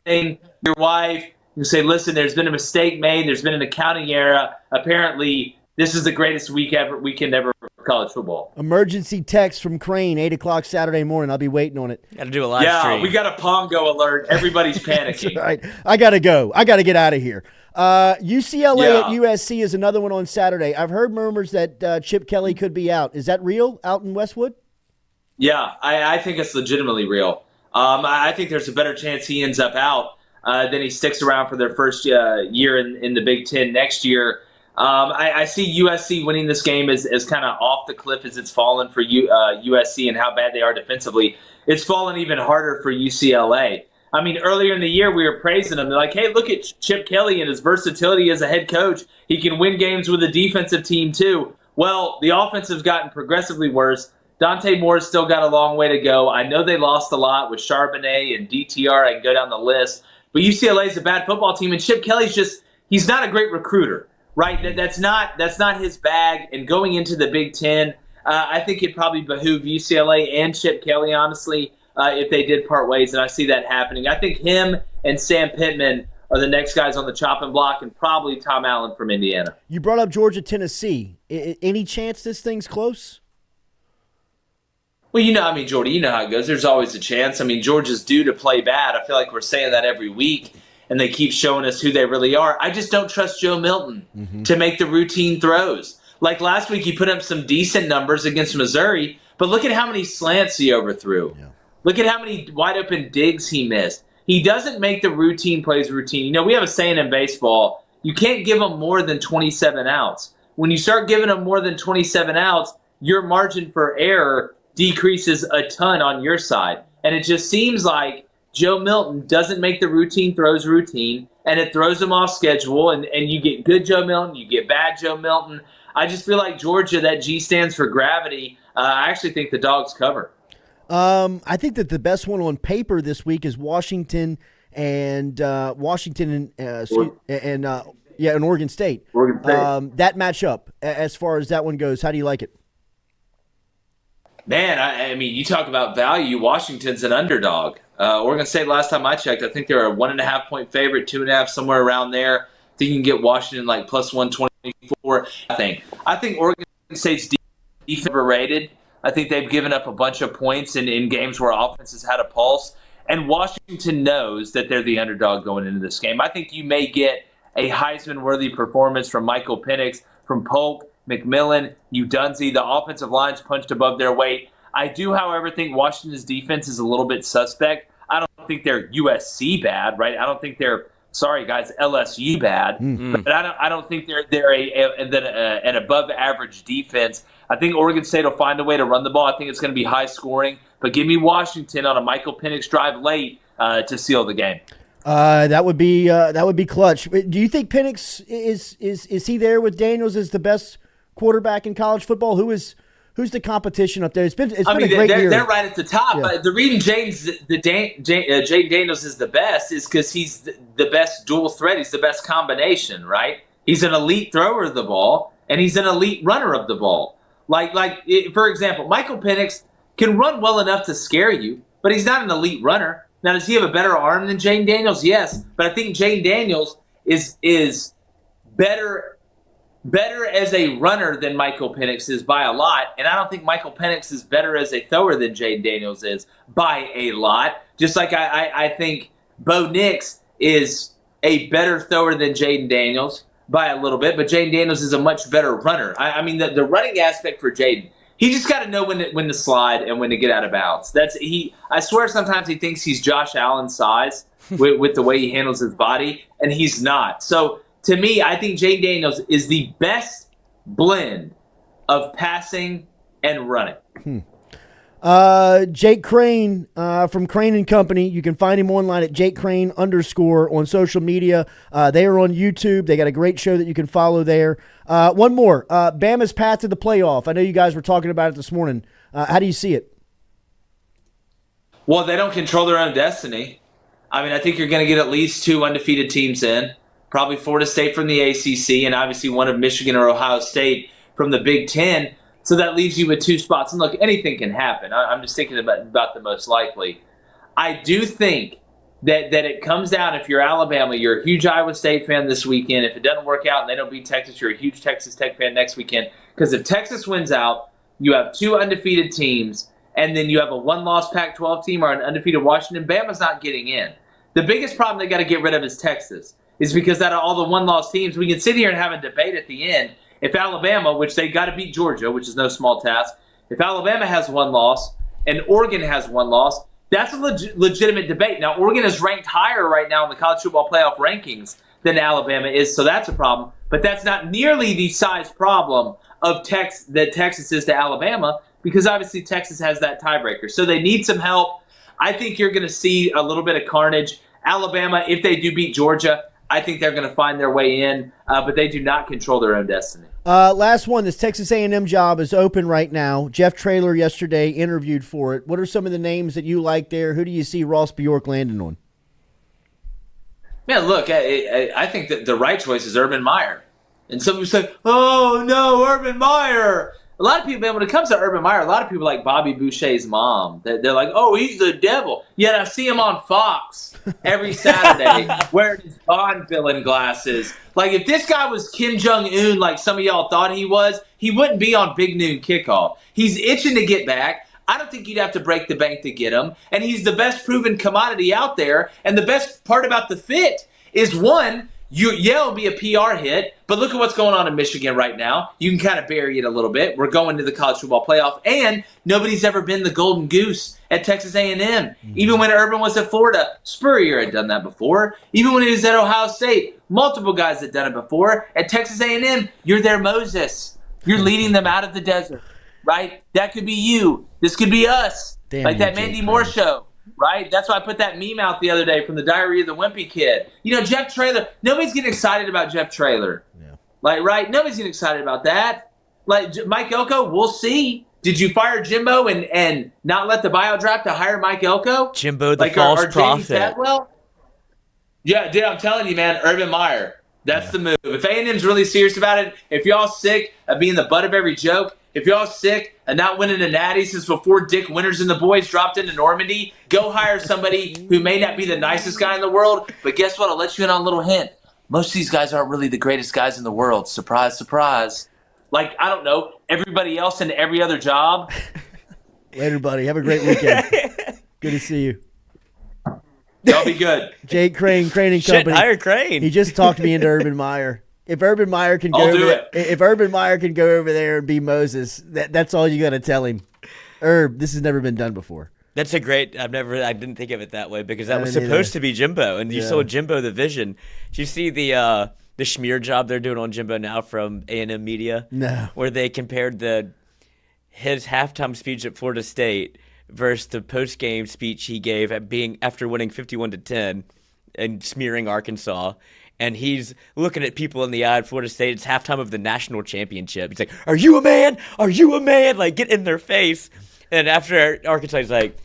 Your wife. You say, listen, there's been a mistake made. There's been an accounting error. Apparently, this is the greatest weekend ever for college football. Emergency text from Crain, 8 o'clock Saturday morning. I'll be waiting on it. Got to do a live stream. Yeah, we got a Pongo alert. Everybody's panicking. Right. I got to go. I got to get out of here. UCLA at USC is another one on Saturday. I've heard murmurs that Chip Kelly could be out. Is that real out in Westwood? Yeah, I think it's legitimately real. I think there's a better chance he ends up out than he sticks around for their first year in the Big Ten next year. I see USC winning this game as kind of off the cliff as it's fallen for USC and how bad they are defensively. It's fallen even harder for UCLA. I mean, earlier in the year, we were praising him. They're like, hey, look at Chip Kelly and his versatility as a head coach. He can win games with a defensive team, too. Well, the offense has gotten progressively worse. Dante Moore's still got a long way to go. I know they lost a lot with Charbonnet and DTR. I can go down the list. But UCLA is a bad football team, and Chip Kelly's he's not a great recruiter, right? That's not his bag. And going into the Big Ten, I think it'd probably behoove UCLA and Chip Kelly, honestly, if they did part ways, and I see that happening. I think him and Sam Pittman are the next guys on the chopping block, and probably Tom Allen from Indiana. You brought up Georgia, Tennessee. Any chance this thing's close? Well, Jordy, you know how it goes. There's always a chance. I mean, Georgia's due to play bad. I feel like we're saying that every week, and they keep showing us who they really are. I just don't trust Joe Milton to make the routine throws. Like last week, he put up some decent numbers against Missouri, but look at how many slants he overthrew. Yeah. Look at how many wide-open digs he missed. He doesn't make the routine plays routine. We have a saying in baseball, you can't give them more than 27 outs. When you start giving them more than 27 outs, your margin for error decreases a ton on your side. And it just seems like Joe Milton doesn't make the routine throws routine, and it throws him off schedule, and you get good Joe Milton, you get bad Joe Milton. I just feel like Georgia, that G stands for gravity. I actually think the Dogs cover. I think that the best one on paper this week is Washington and Oregon State. Oregon State. That matchup, as far as that one goes, how do you like it? Man, I mean, you talk about value. Washington's an underdog. Oregon State, last time I checked, I think they were a 1.5-point favorite, 2.5, somewhere around there. I think you can get Washington like plus 124. I think Oregon State's defense overrated. I think they've given up a bunch of points in games where offenses had a pulse. And Washington knows that they're the underdog going into this game. I think you may get a Heisman-worthy performance from Michael Penix, from Polk, McMillan, Udunze. The offensive line's punched above their weight. I do, however, think Washington's defense is a little bit suspect. I don't think they're USC bad, right? I don't think they're, sorry guys, LSU bad. But I don't think they're an above-average defense. I think Oregon State will find a way to run the ball. I think it's going to be high scoring. But give me Washington on a Michael Penix drive late to seal the game. That would be clutch. Do you think Penix is he there with Daniels as the best quarterback in college football? Who's the competition up there? It's been a great year. They're right at the top. Yeah. The reason Jayden Daniels is the best is because he's the best dual threat. He's the best combination, right? He's an elite thrower of the ball, and he's an elite runner of the ball. For example, Michael Penix can run well enough to scare you, but he's not an elite runner. Now, does he have a better arm than Jayden Daniels? Yes, but I think Jayden Daniels is better as a runner than Michael Penix is by a lot, and I don't think Michael Penix is better as a thrower than Jayden Daniels is by a lot. Just like I think Bo Nix is a better thrower than Jayden Daniels. by a little bit, but Jayden Daniels is a much better runner. I mean, the running aspect for Jayden, he just got to know when to slide and when to get out of bounds. I swear sometimes he thinks he's Josh Allen's size with the way he handles his body, and he's not. So to me, I think Jayden Daniels is the best blend of passing and running. Jake Crain from Crain and Company. You can find him online at JakeCrain_ on social media. They are on YouTube. They got a great show that you can follow there. One more. Bama's path to the playoff. I know you guys were talking about it this morning. How do you see it? Well, they don't control their own destiny. I mean, I think you're going to get at least 2 undefeated teams in. Probably Florida State from the ACC and obviously one of Michigan or Ohio State from the Big Ten. So that leaves you with 2 spots. And look, anything can happen. I'm just thinking about the most likely. I do think that it comes down, if you're Alabama, you're a huge Iowa State fan this weekend. If it doesn't work out and they don't beat Texas, you're a huge Texas Tech fan next weekend. Because if Texas wins out, you have 2 undefeated teams, and then you have a 1-loss Pac-12 team or an undefeated Washington. Bama's not getting in. The biggest problem they got to get rid of is Texas. Is because out of all the 1-loss teams, we can sit here and have a debate at the end. If Alabama, which they got to beat Georgia, which is no small task, if Alabama has 1 loss and Oregon has 1 loss, that's a legitimate debate. Now, Oregon is ranked higher right now in the college football playoff rankings than Alabama is, so that's a problem. But that's not nearly the size problem of that Texas is to Alabama, because obviously Texas has that tiebreaker. So they need some help. I think you're going to see a little bit of carnage. Alabama, if they do beat Georgia, I think they're going to find their way in, but they do not control their own destiny. Last one, this Texas A&M job is open right now. Jeff Traylor yesterday interviewed for it. What are some of the names that you like there? Who do you see Ross Bjork landing on? Man, look, I think that the right choice is Urban Meyer. And some people say, oh, no, Urban Meyer. A lot of people, man, when it comes to Urban Meyer, a lot of people like Bobby Boucher's mom. They're like, oh, he's the devil. Yet I see him on Fox every Saturday wearing his Bond villain glasses. Like, if this guy was Kim Jong-un like some of y'all thought he was, he wouldn't be on Big Noon Kickoff. He's itching to get back. I don't think you'd have to break the bank to get him. And he's the best proven commodity out there. And the best part about the fit is, one, it'll be a PR hit, but look at what's going on in Michigan right now. You can kind of bury it a little bit. We're going to the college football playoff, and nobody's ever been the golden goose at Texas A&M. Mm-hmm. Even when Urban was at Florida, Spurrier had done that before. Even when he was at Ohio State, multiple guys had done it before. At Texas A&M, you're their Moses. You're leading them out of the desert, right? That could be you. This could be us. Damn, like that Mandy Moore show. Right? That's why I put that meme out the other day from the Diary of the Wimpy Kid. You know, Jeff Traylor, nobody's getting excited about Jeff Traylor. Yeah. Like, right? Nobody's getting excited about that. Like, Mike Elko, we'll see. Did you fire Jimbo and not let the buyout drop to hire Mike Elko? Jimbo, the false prophet. Yeah, dude, I'm telling you, man, Urban Meyer. That's the move. If A&M's really serious about it, if y'all sick of being the butt of every joke, if y'all sick of not winning a natty since before Dick Winters and the boys dropped into Normandy, go hire somebody who may not be the nicest guy in the world, but guess what? I'll let you in on a little hint. Most of these guys aren't really the greatest guys in the world. Surprise, surprise. Like, I don't know, everybody else in every other job. Later, buddy. Have a great weekend. Good to see you. Y'all be good. Jake Crain and Company. Shit, hire Crain. He just talked me into Urban Meyer. If Urban Meyer can go if Urban Meyer can go over there and be Moses, that's all you got to tell him. This has never been done before. That's a great. I didn't think of it that way, because that was supposed to be Jimbo, and you sold Jimbo the vision. Did you see the schmear job they're doing on Jimbo now from A&M Media? No. Where they compared his halftime speech at Florida State versus the post-game speech he gave after winning 51-10 and smearing Arkansas. And he's looking at people in the eye at Florida State. It's halftime of the national championship. He's like, are you a man? Are you a man? Like, get in their face. And after Arkansas, he's like,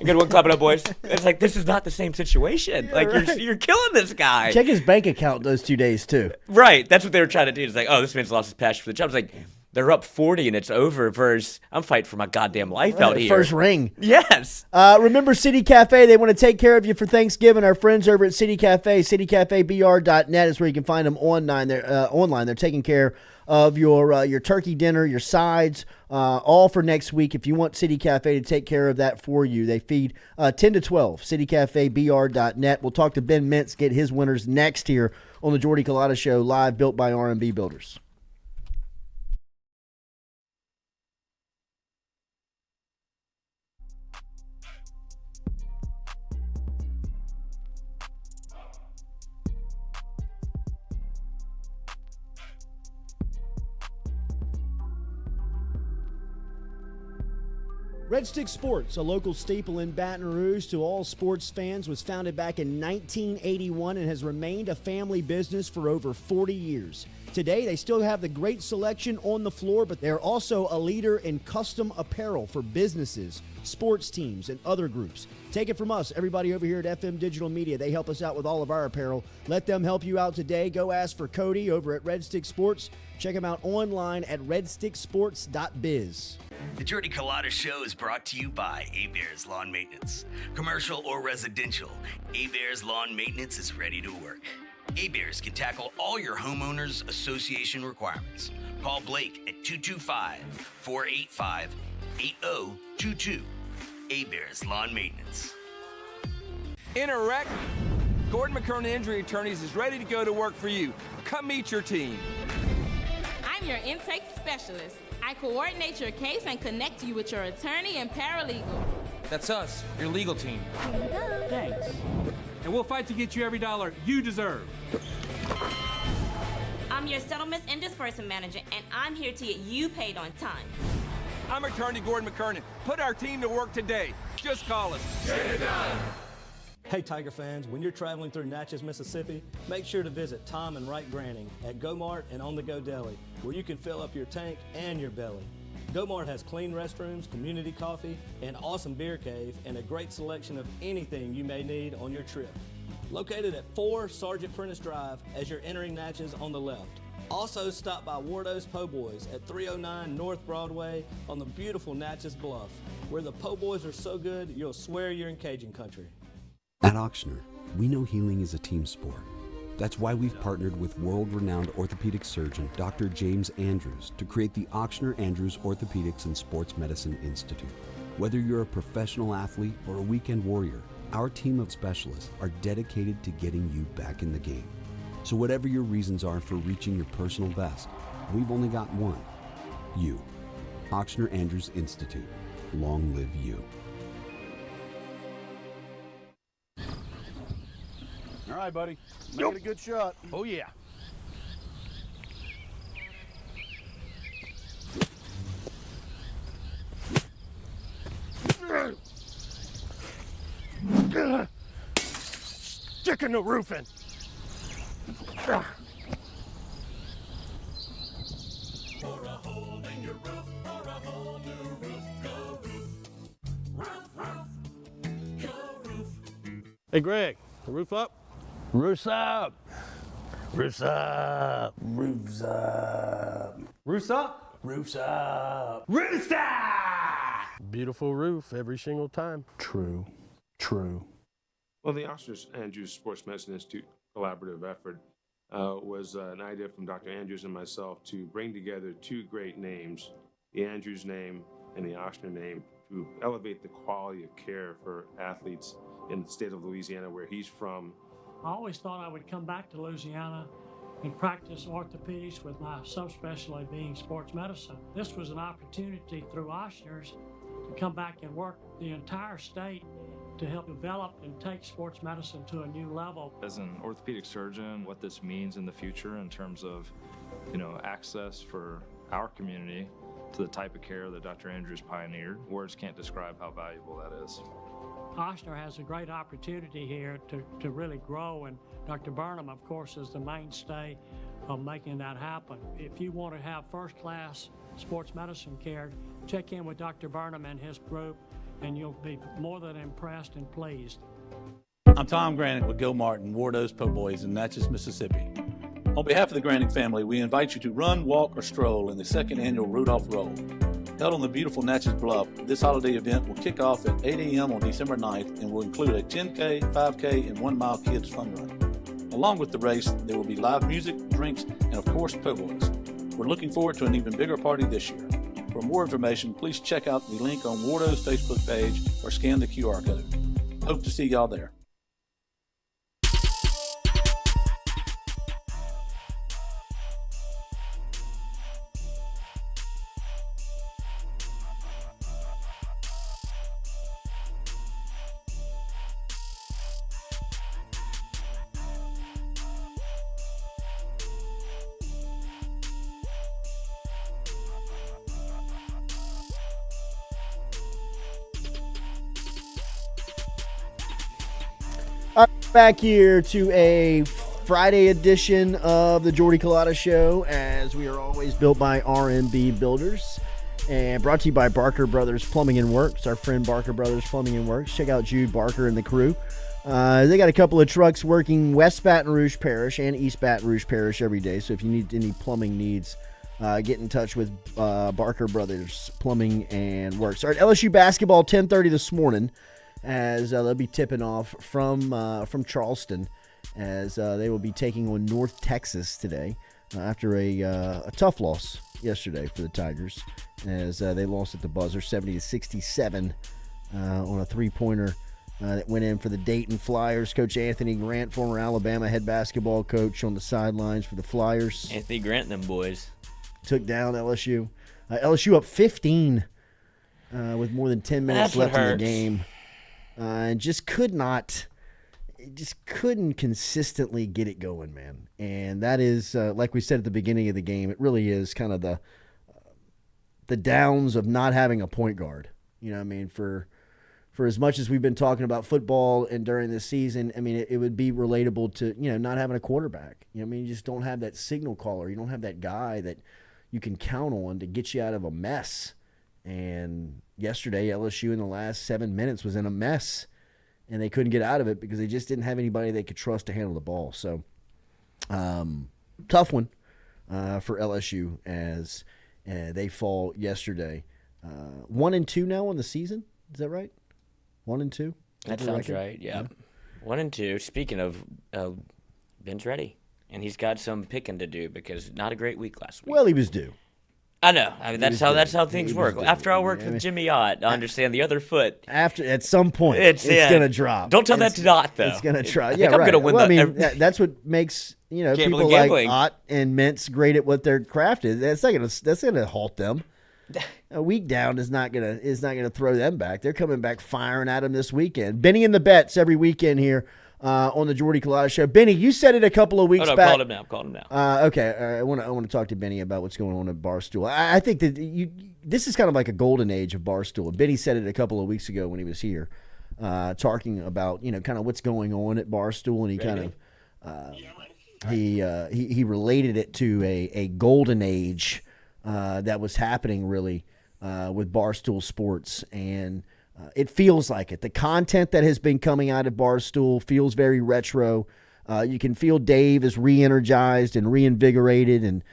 good one, clap it up, boys. It's like, this is not the same situation. Yeah, like, right. you're killing this guy. Check his bank account those 2 days, too. Right. That's what they were trying to do. It's like, oh, this man's lost his passion for the job. It's like, they're up 40 and it's over versus I'm fighting for my goddamn life out here. First ring. Yes. Remember City Cafe. They want to take care of you for Thanksgiving. Our friends over at City Cafe, citycafebr.net is where you can find them online. They're taking care of your turkey dinner, your sides, all for next week. If you want City Cafe to take care of that for you, they feed 10 to 12, citycafebr.net. We'll talk to Ben Mintz, get his winners next here on the Jordy Culotta Show, live, built by R&B Builders. Red Stick Sports, a local staple in Baton Rouge to all sports fans, was founded back in 1981 and has remained a family business for over 40 years. Today, they still have the great selection on the floor, but they're also a leader in custom apparel for businesses, sports teams, and other groups. Take it from us, everybody over here at FM Digital Media. They help us out with all of our apparel. Let them help you out today. Go ask for Cody over at Red Stick Sports. Check him out online at redsticksports.biz. The Jordy Culotta Show is brought to you by A-Bears Lawn Maintenance. Commercial or residential, A-Bears Lawn Maintenance is ready to work. A-Bears can tackle all your homeowners association requirements. Call Blake at 225-485-8022. A-Bears Lawn Maintenance. In a wreck, Gordon McKernan Injury Attorneys is ready to go to work for you. Come meet your team. I'm your intake specialist. I coordinate your case and connect you with your attorney and paralegal. That's us, your legal team. Thanks. And we'll fight to get you every dollar you deserve. I'm your settlements and disbursement manager, and I'm here to get you paid on time. I'm attorney Gordon McKernan. Put our team to work today. Just call us. Get it done. Hey Tiger fans, when you're traveling through Natchez, Mississippi, make sure to visit Tom and Wright Granning at Go-Mart and On The Go Deli, where you can fill up your tank and your belly. Go-Mart has clean restrooms, community coffee, an awesome beer cave, and a great selection of anything you may need on your trip. Located at 4 Sergeant Prentice Drive as you're entering Natchez on the left. Also stop by Wardo's Po' Boys at 309 North Broadway on the beautiful Natchez Bluff, where the Po' Boys are so good you'll swear you're in Cajun country. At Ochsner, we know healing is a team sport. That's why we've partnered with world-renowned orthopedic surgeon Dr. James Andrews to create the Ochsner Andrews Orthopedics and Sports Medicine Institute. Whether you're a professional athlete or a weekend warrior, our team of specialists are dedicated to getting you back in the game. So whatever your reasons are for reaching your personal best, we've only got one. You. Ochsner Andrews Institute. Long live you. All right, buddy. Make it a good shot. Oh, yeah. Sticking the roof in. For a hole in your roof, or a whole new roof, go roof. Roof, roof, go roof. Hey, Greg, the roof up? Roof's up. Roof's up. Roof's up. Roof's up. Roof's up. Roof's up. Beautiful roof every single time. True. True. Well, the Ochsner Andrews Sports Medicine Institute collaborative effort was an idea from Dr. Andrews and myself to bring together two great names, the Andrews name and the Ochsner name, to elevate the quality of care for athletes in the state of Louisiana, where he's from. I always thought I would come back to Louisiana and practice orthopedics with my subspecialty being sports medicine. This was an opportunity through Ochsner's to come back and work the entire state to help develop and take sports medicine to a new level. As an orthopedic surgeon, what this means in the future in terms of, access for our community to the type of care that Dr. Andrews pioneered, words can't describe how valuable that is. Ochsner has a great opportunity here to really grow, and Dr. Burnham, of course, is the mainstay of making that happen. If you want to have first-class sports medicine care, check in with Dr. Burnham and his group, and you'll be more than impressed and pleased. I'm Tom Granick with Go-Mart and Wardo's Po' Boys in Natchez, Mississippi. On behalf of the Granick family, we invite you to run, walk, or stroll in the second annual Rudolph Roll. Held on the beautiful Natchez Bluff, this holiday event will kick off at 8 a.m. on December 9th and will include a 10K, 5K, and 1 mile kids fun run. Along with the race, there will be live music, drinks, and of course, po' boys. We're looking forward to an even bigger party this year. For more information, please check out the link on Wardo's Facebook page or scan the QR code. Hope to see y'all there. Back here to a Friday edition of the Jordy Culotta Show, as we are always built by RMB Builders and brought to you by Barker Brothers Plumbing and Works. Our friend Barker Brothers Plumbing and Works. Check out Jude Barker and the crew. They got a couple of trucks working West Baton Rouge Parish and East Baton Rouge Parish every day. So if you need any plumbing needs, get in touch with Barker Brothers Plumbing and Works. All right, LSU basketball 10:30 this morning, as they'll be tipping off from Charleston, as they will be taking on North Texas today after a tough loss yesterday for the Tigers, as they lost at the buzzer 70-67 on a three-pointer that went in for the Dayton Flyers. Coach Anthony Grant, former Alabama head basketball coach, on the sidelines for the Flyers. Anthony Grant, them boys. Took down LSU. LSU up 15 with more than 10 minutes left in the game. And just couldn't consistently get it going, man. And that is, like we said at the beginning of the game, it really is kind of the downs of not having a point guard. You know what I mean? For as much as we've been talking about football and during this season, I mean, it would be relatable to, not having a quarterback. You know what I mean? You just don't have that signal caller. You don't have that guy that you can count on to get you out of a mess. And yesterday, LSU in the last 7 minutes was in a mess, and they couldn't get out of it because they just didn't have anybody they could trust to handle the ball. So, tough one for LSU as they fall yesterday. 1-2 now on the season. Is that right? 1-2. That sounds right. Yeah. 1-2. Speaking of, Ben's ready, and he's got some picking to do because not a great week last week. Well, he was due. I know. I mean, that's how things work. After I worked with Jimmy Ott, I understand the other foot. At some point, it's going to drop. Don't tell that to Ott, though. It's going to drop. Yeah, right. I'm going to win. Well, I mean, that's what makes people like Ott and Mintz great at what their craft is. That's going to halt them. A week down is not going to throw them back. They're coming back firing at them this weekend. Benny and the Bets every weekend here. On the Jordy Culotta Show. Benny, you said it a couple of weeks back. Called him now. Okay, I want to talk to Benny about what's going on at Barstool. I think that this is kind of like a golden age of Barstool. Benny said it a couple of weeks ago when he was here, talking about kind of what's going on at Barstool, and he kind of he related it to a golden age that was happening really with Barstool Sports, and it feels like it. The content that has been coming out of Barstool feels very retro. You can feel Dave is re-energized and reinvigorated and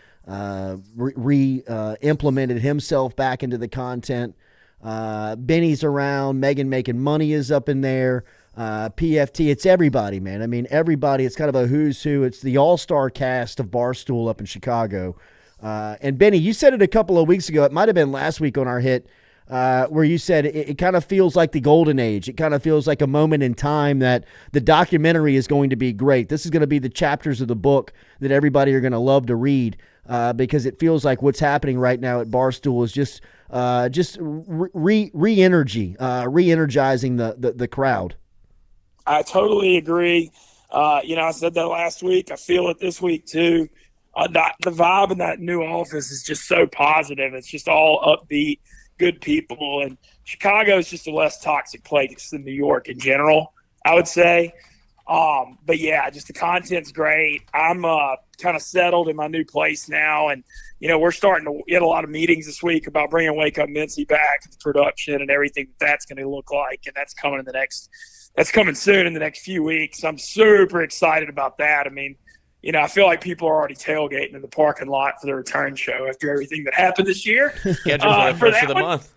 implemented himself back into the content. Benny's around. Megan Making Money is up in there. PFT. It's everybody, man. I mean, everybody. It's kind of a who's who. It's the all-star cast of Barstool up in Chicago. And Benny, you said it a couple of weeks ago. It might have been last week on our hit. Where you said it kind of feels like the golden age. It kind of feels like a moment in time that the documentary is going to be great. This is going to be the chapters of the book that everybody are going to love to read because it feels like what's happening right now at Barstool is just re-energizing the crowd. I totally agree. I said that last week. I feel it this week too. The vibe in that new office is just so positive. It's just all upbeat, good people, and Chicago is just a less toxic place than New York in general, I would say. But yeah, just the content's great. I'm kind of settled in my new place now, and we're starting to get a lot of meetings this week about bringing Wake Up Mintzzy back, the production and everything that's going to look like, and that's coming soon in the next few weeks. I'm super excited about that. I mean, I feel like people are already tailgating in the parking lot for the return show after everything that happened this year. Scheduled for the first of the month.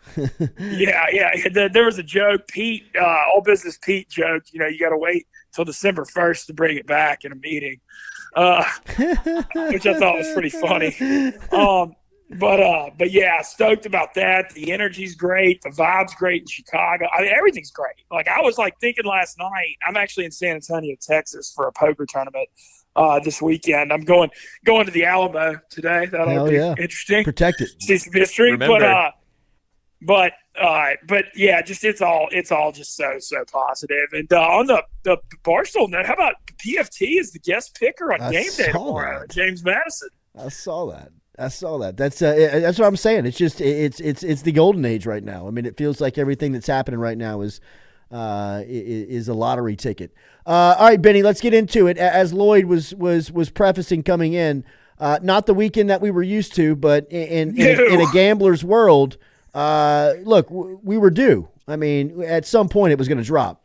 Yeah. There was a joke. Pete, All Business Pete joked, you got to wait till December 1st to bring it back in a meeting, which I thought was pretty funny. But yeah, stoked about that. The energy's great. The vibe's great in Chicago. I mean, everything's great. Like, I was thinking last night, I'm actually in San Antonio, Texas for a poker tournament this weekend. I'm going to the Alamo today. That'll be interesting. Protect it. See some history. Remember. But yeah, just it's all just so positive. And on the Barstool note, how about PFT is the guest picker on game day tomorrow? James Madison. I saw that. That's what I'm saying. It's just it's the golden age right now. I mean, it feels like everything that's happening right now is a lottery ticket. All right, Benny, let's get into it. As Lloyd was prefacing coming in, not the weekend that we were used to, but in a gambler's world, look, we were due. I mean, at some point it was going to drop.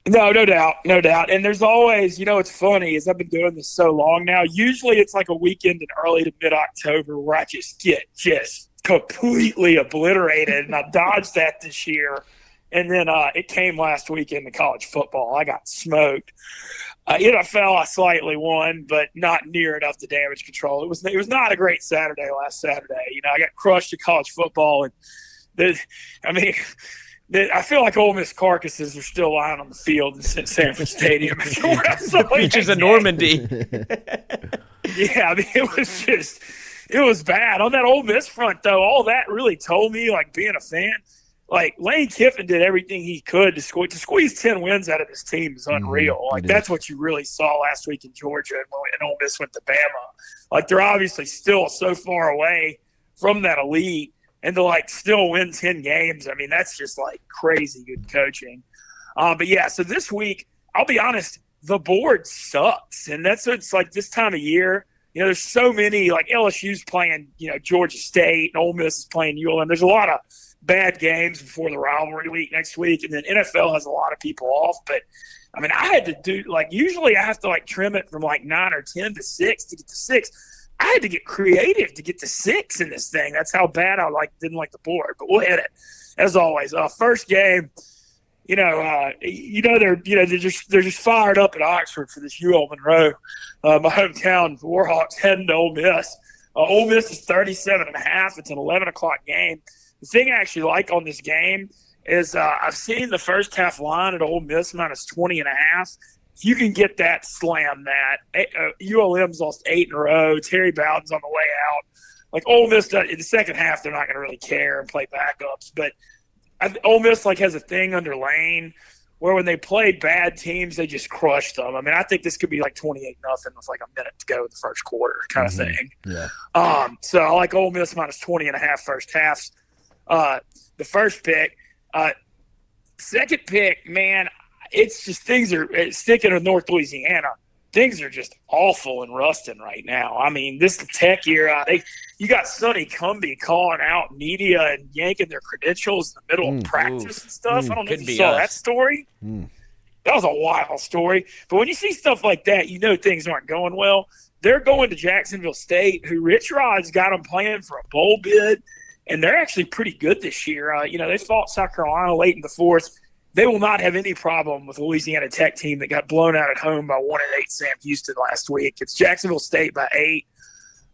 No doubt. And there's always, what's funny is I've been doing this so long now. Usually it's like a weekend in early to mid-October where I just get completely obliterated, and I dodged that this year. And then it came last weekend in college football. I got smoked. NFL, I slightly won, but not near enough to damage control. It was not a great Saturday last Saturday. I got crushed at college football, and I feel like Ole Miss carcasses are still lying on the field in Sanford Stadium. Beaches of Normandy. Yeah, it was bad. On that Ole Miss front, though, all that really told me, being a fan, Lane Kiffin did everything he could to squeeze 10 wins out of this team is unreal. That's what you really saw last week in Georgia and Ole Miss went to Bama. They're obviously still so far away from that elite. And to still win 10 games, I mean, that's just crazy good coaching. But yeah, so this week, I'll be honest, the board sucks. And that's what it's this time of year. There's so many, LSU's playing, Georgia State, and Ole Miss is playing ULM. There's a lot of bad games before the rivalry week next week. And then NFL has a lot of people off. But I mean, I had to do, usually I have to trim it from 9 or 10 to 6 to get to 6. I had to get creative to get to 6 in this thing. That's how bad I didn't like the board. But we'll hit it as always. First game, they're just fired up at Oxford for this UL Monroe, my hometown Warhawks heading to Ole Miss. Ole Miss is 37.5. It's an 11 o'clock game. The thing I actually like on this game is I've seen the first half line at Ole Miss minus 20.5. You can get that, slam that. ULM's lost 8 in a row. Terry Bowden's on the way out. Ole Miss, in the second half, they're not going to really care and play backups. But Ole Miss has a thing under Lane where when they play bad teams, they just crush them. I mean, I think this could be 28-0 with a minute to go in the first quarter kind of thing. Yeah. So I like Ole Miss minus 20.5 first halves. The first pick. Second pick, man, it's just it's sticking to North Louisiana. Things are just awful in Ruston right now. I mean, this Tech year, you got Sonny Cumbie calling out media and yanking their credentials in the middle of practice and stuff. I don't know if you saw that story. That was a wild story. But when you see stuff like that, things aren't going well. They're going to Jacksonville State, who Rich Rod's got them playing for a bowl bid, and they're actually pretty good this year. They fought South Carolina late in the fourth. They will not have any problem with a Louisiana Tech team that got blown out at home by 1-8 Sam Houston last week. It's Jacksonville State by 8.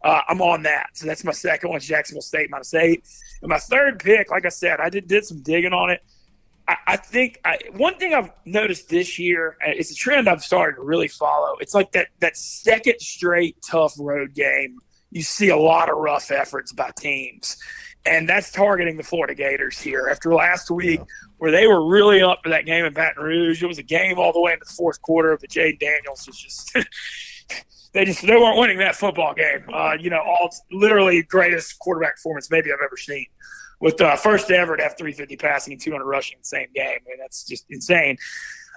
I'm on that. So that's my second one, Jacksonville State minus 8. And my third pick, like I said, I did some digging on it. I think one thing I've noticed this year, it's a trend I've started to really follow. It's that second straight tough road game. You see a lot of rough efforts by teams. And that's targeting the Florida Gators here. After last week, where they were really up for that game in Baton Rouge, it was a game all the way into the fourth quarter. But Jayden Daniels was just they weren't winning that football game. All literally greatest quarterback performance maybe I've ever seen, with first ever to have 350 passing and 200 rushing in the same game. I mean, that's just insane.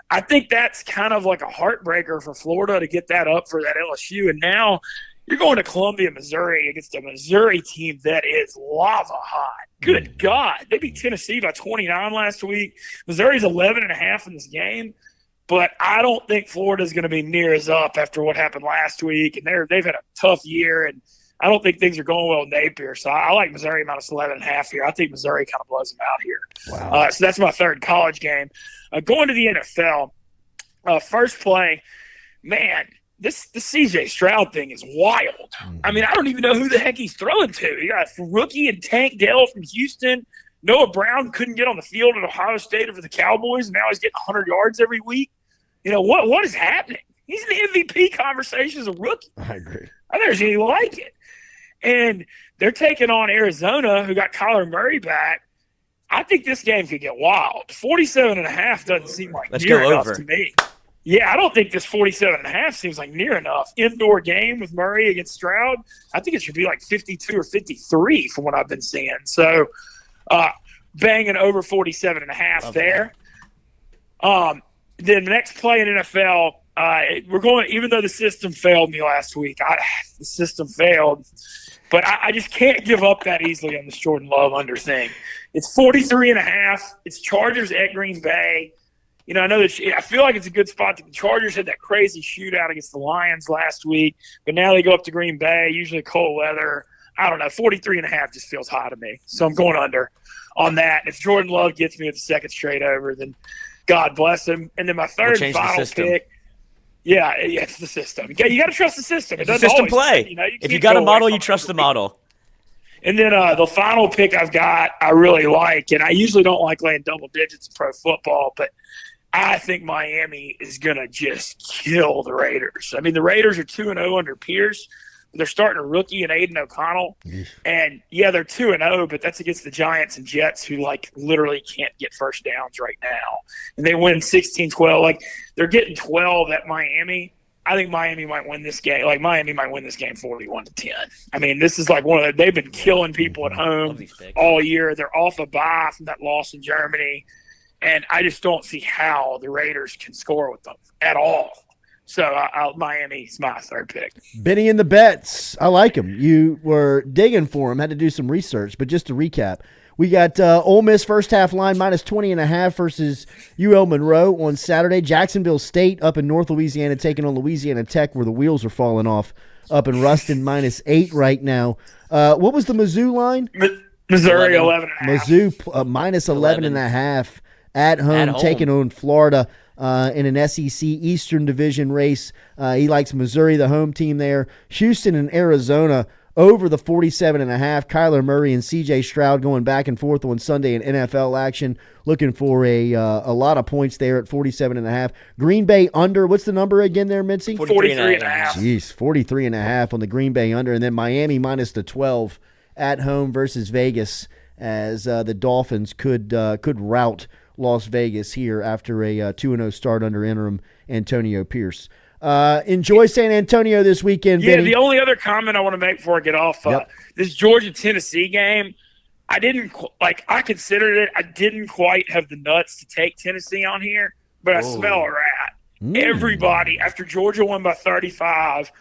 I think that's kind of like a heartbreaker for Florida to get that up for that LSU, and now you're going to Columbia, Missouri against a Missouri team that is lava hot. Good God. They beat Tennessee by 29 last week. Missouri's 11.5 in this game. but I don't think Florida's going to be near as up after what happened last week. And they've had a tough year, and I don't think things are going well in Napier. So I like Missouri minus 11.5 here. I think Missouri kind of blows them out here. Wow. So that's my third college game. Going to the NFL, first play, man, the C.J. Stroud thing is wild. I mean, I don't even know who the heck he's throwing to. You got a rookie and Tank Dell from Houston. Noah Brown couldn't get on the field at Ohio State for the Cowboys, and now he's getting 100 yards every week. You know, what is happening? He's in the MVP conversation as a rookie. I agree. I never seen anything like it. And they're taking on Arizona, who got Kyler Murray back. I think this game could get wild. 47.5 doesn't seem like near enough to me. Yeah, I don't think this 47.5 seems like near enough. Indoor game with Murray against Stroud, I think it should be like 52 or 53 from what I've been seeing. So, banging over 47.5 there. Then the next play in NFL, we're going, even though the system failed me last week, the system failed, but I just can't give up that easily on this Jordan Love under thing. It's 43.5. It's Chargers at Green Bay. You know, I feel like it's a good spot. The Chargers had that crazy shootout against the Lions last week, but now they go up to Green Bay, usually cold weather. I don't know. 43.5 just feels high to me. So I'm going under on that. If Jordan Love gets me with the second straight over, then God bless him. And then my third and final pick. Yeah, it's the system. You got to trust the system. It's a system play. If you got a model, you trust the model. And then the final pick I've got, I really like, and I usually don't like laying double digits in pro football, but I think Miami is going to just kill the Raiders. I mean, the Raiders are 2-0 under Pierce. They're starting a rookie in Aiden O'Connell. And, yeah, they're 2-0, but that's against the Giants and Jets who, like, literally can't get first downs right now. And they win 16-12. Like, they're getting 12 at Miami. I think Miami might win this game. Like, Miami might win this game 41-10. I mean, this is like they've been killing people at home all year. They're off a bye from that loss in Germany. And I just don't see how the Raiders can score with them at all. So Miami's my third pick. Benny and the bets. I like him. You were digging for him. Had to do some research. But just to recap, we got Ole Miss first half line minus 20.5 versus UL Monroe on Saturday. Jacksonville State up in North Louisiana taking on Louisiana Tech where the wheels are falling off up in Ruston minus 8 right now. What was the Mizzou line? Missouri 11.5. Mizzou minus 11.5. At home, taking on Florida in an SEC Eastern Division race. He likes Missouri, the home team there. Houston and Arizona over the 47.5. Kyler Murray and C.J. Stroud going back and forth on Sunday in NFL action. Looking for a lot of points there at 47.5. Green Bay under. What's the number again there, Mitzi? 43.5. Jeez, 43.5 on the Green Bay under. And then Miami minus the 12 at home versus Vegas as the Dolphins could rout Las Vegas here after a 2-0 start under interim Antonio Pierce. Enjoy San Antonio this weekend, Yeah, Benny. the only other comment I want to make before I get off, this Georgia-Tennessee game, I considered it. I didn't quite have the nuts to take Tennessee on here, but I smell a rat. Everybody, after Georgia won by 35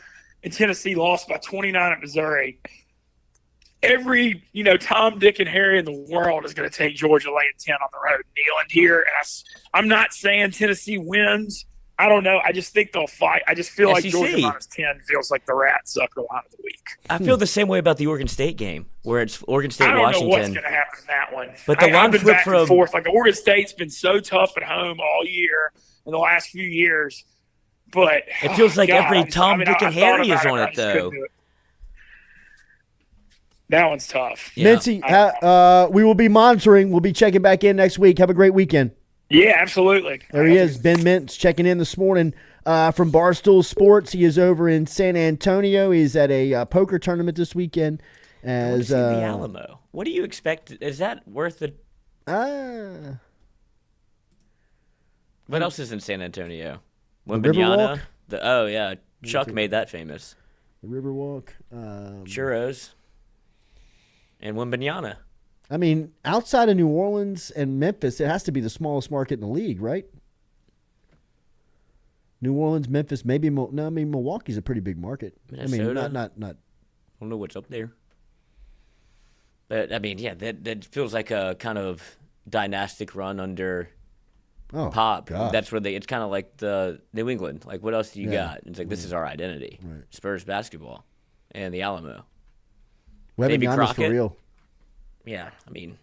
and Tennessee lost by 29 at Missouri, every, Tom, Dick, and Harry in the world is going to take Georgia laying 10 on the road. Kneeling here, and I'm not saying Tennessee wins. I don't know. I just think they'll fight. I just feel like Georgia minus 10 feels like the rat sucker line of the week. I feel the same way about the Oregon State game, where it's Oregon State, Washington. I don't know what's going to happen in that one. But the line I've been flip back and forth. Like, Oregon State's been so tough at home all year in the last few years. But it feels like every Tom, Dick, and Harry is on it, though. That one's tough. Mincy, we will be monitoring. We'll be checking back in next week. Have a great weekend. Yeah, absolutely. There he is, Ben Mintz, checking in this morning from Barstool Sports. He is over in San Antonio. He's at a poker tournament this weekend. As the Alamo. What do you expect? Is that worth it? What else is in San Antonio? Wimbanyana. Oh, yeah. Chuck made that famous. The Riverwalk. Churros. And Wimbanyana. I mean, outside of New Orleans and Memphis, it has to be the smallest market in the league, right? New Orleans, Memphis, maybe Milwaukee's a pretty big market. Minnesota. I mean, not. I don't know what's up there. But I mean, yeah, that feels like a kind of dynastic run under pop. gosh. That's where it's kind of like the New England. Like, what else do you got? It's like, this is our identity. Right. Spurs basketball and the Alamo. Webb and Maybe Giannis Crockett. for real. Yeah, I mean,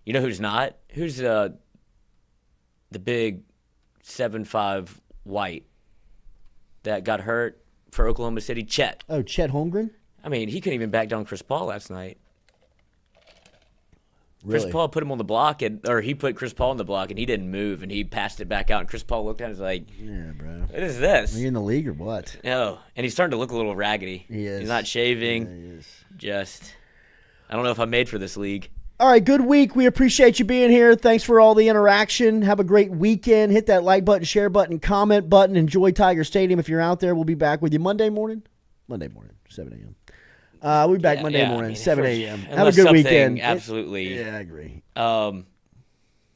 you know who's not? Who's the big 7'5" white that got hurt for Oklahoma City? Chet. Oh, Chet Holmgren? I mean, he couldn't even back down Chris Paul last night. Really? Chris Paul put him on the block, or he put Chris Paul on the block, and he didn't move, and he passed it back out. And Chris Paul looked at it and was like, Yeah, bro. what is this? Are you in the league or what? No, and he's starting to look a little raggedy. He is. He's not shaving. Yeah, he is. Just, I don't know if I'm made for this league. All right, good week. We appreciate you being here. Thanks for all the interaction. Have a great weekend. Hit that like button, share button, comment button. Enjoy Tiger Stadium if you're out there. We'll be back with you Monday morning, 7 a.m. We'll be back Monday morning, 7 a.m. Have a good weekend. Absolutely. Yeah, I agree.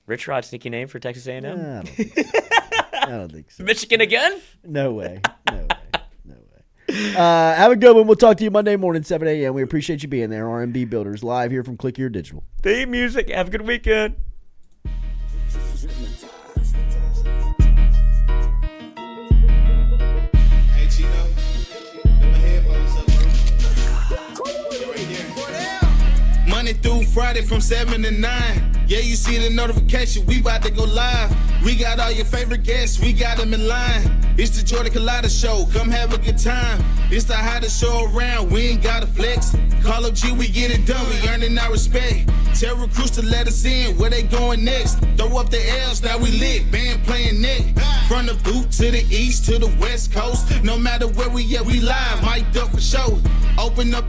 Rich Rod, sneaky name for Texas A&M? I don't think so. I don't think so. Michigan again? No way. No way. No way. Have a good one. We'll talk to you Monday morning, 7 a.m. We appreciate you being there. R&B Builders live here from Click Your Digital. Theme music. Have a good weekend. Hey, Chino. Put my headphones up, bro. Monday through Friday from 7 to 9. Yeah, you see the notification. We about to go live. We got all your favorite guests. We got them in line. It's the Jordy Culotta Show. Come have a good time. It's the hottest show around. We ain't got to flex. Call up G, we get it done. We earning our respect. Tell recruits to let us in. Where they going next? Throw up the L's. Now we lit. Band playing neck. From the boot to the east to the west coast. No matter where we at, we live. Mic'd up for show. Open up the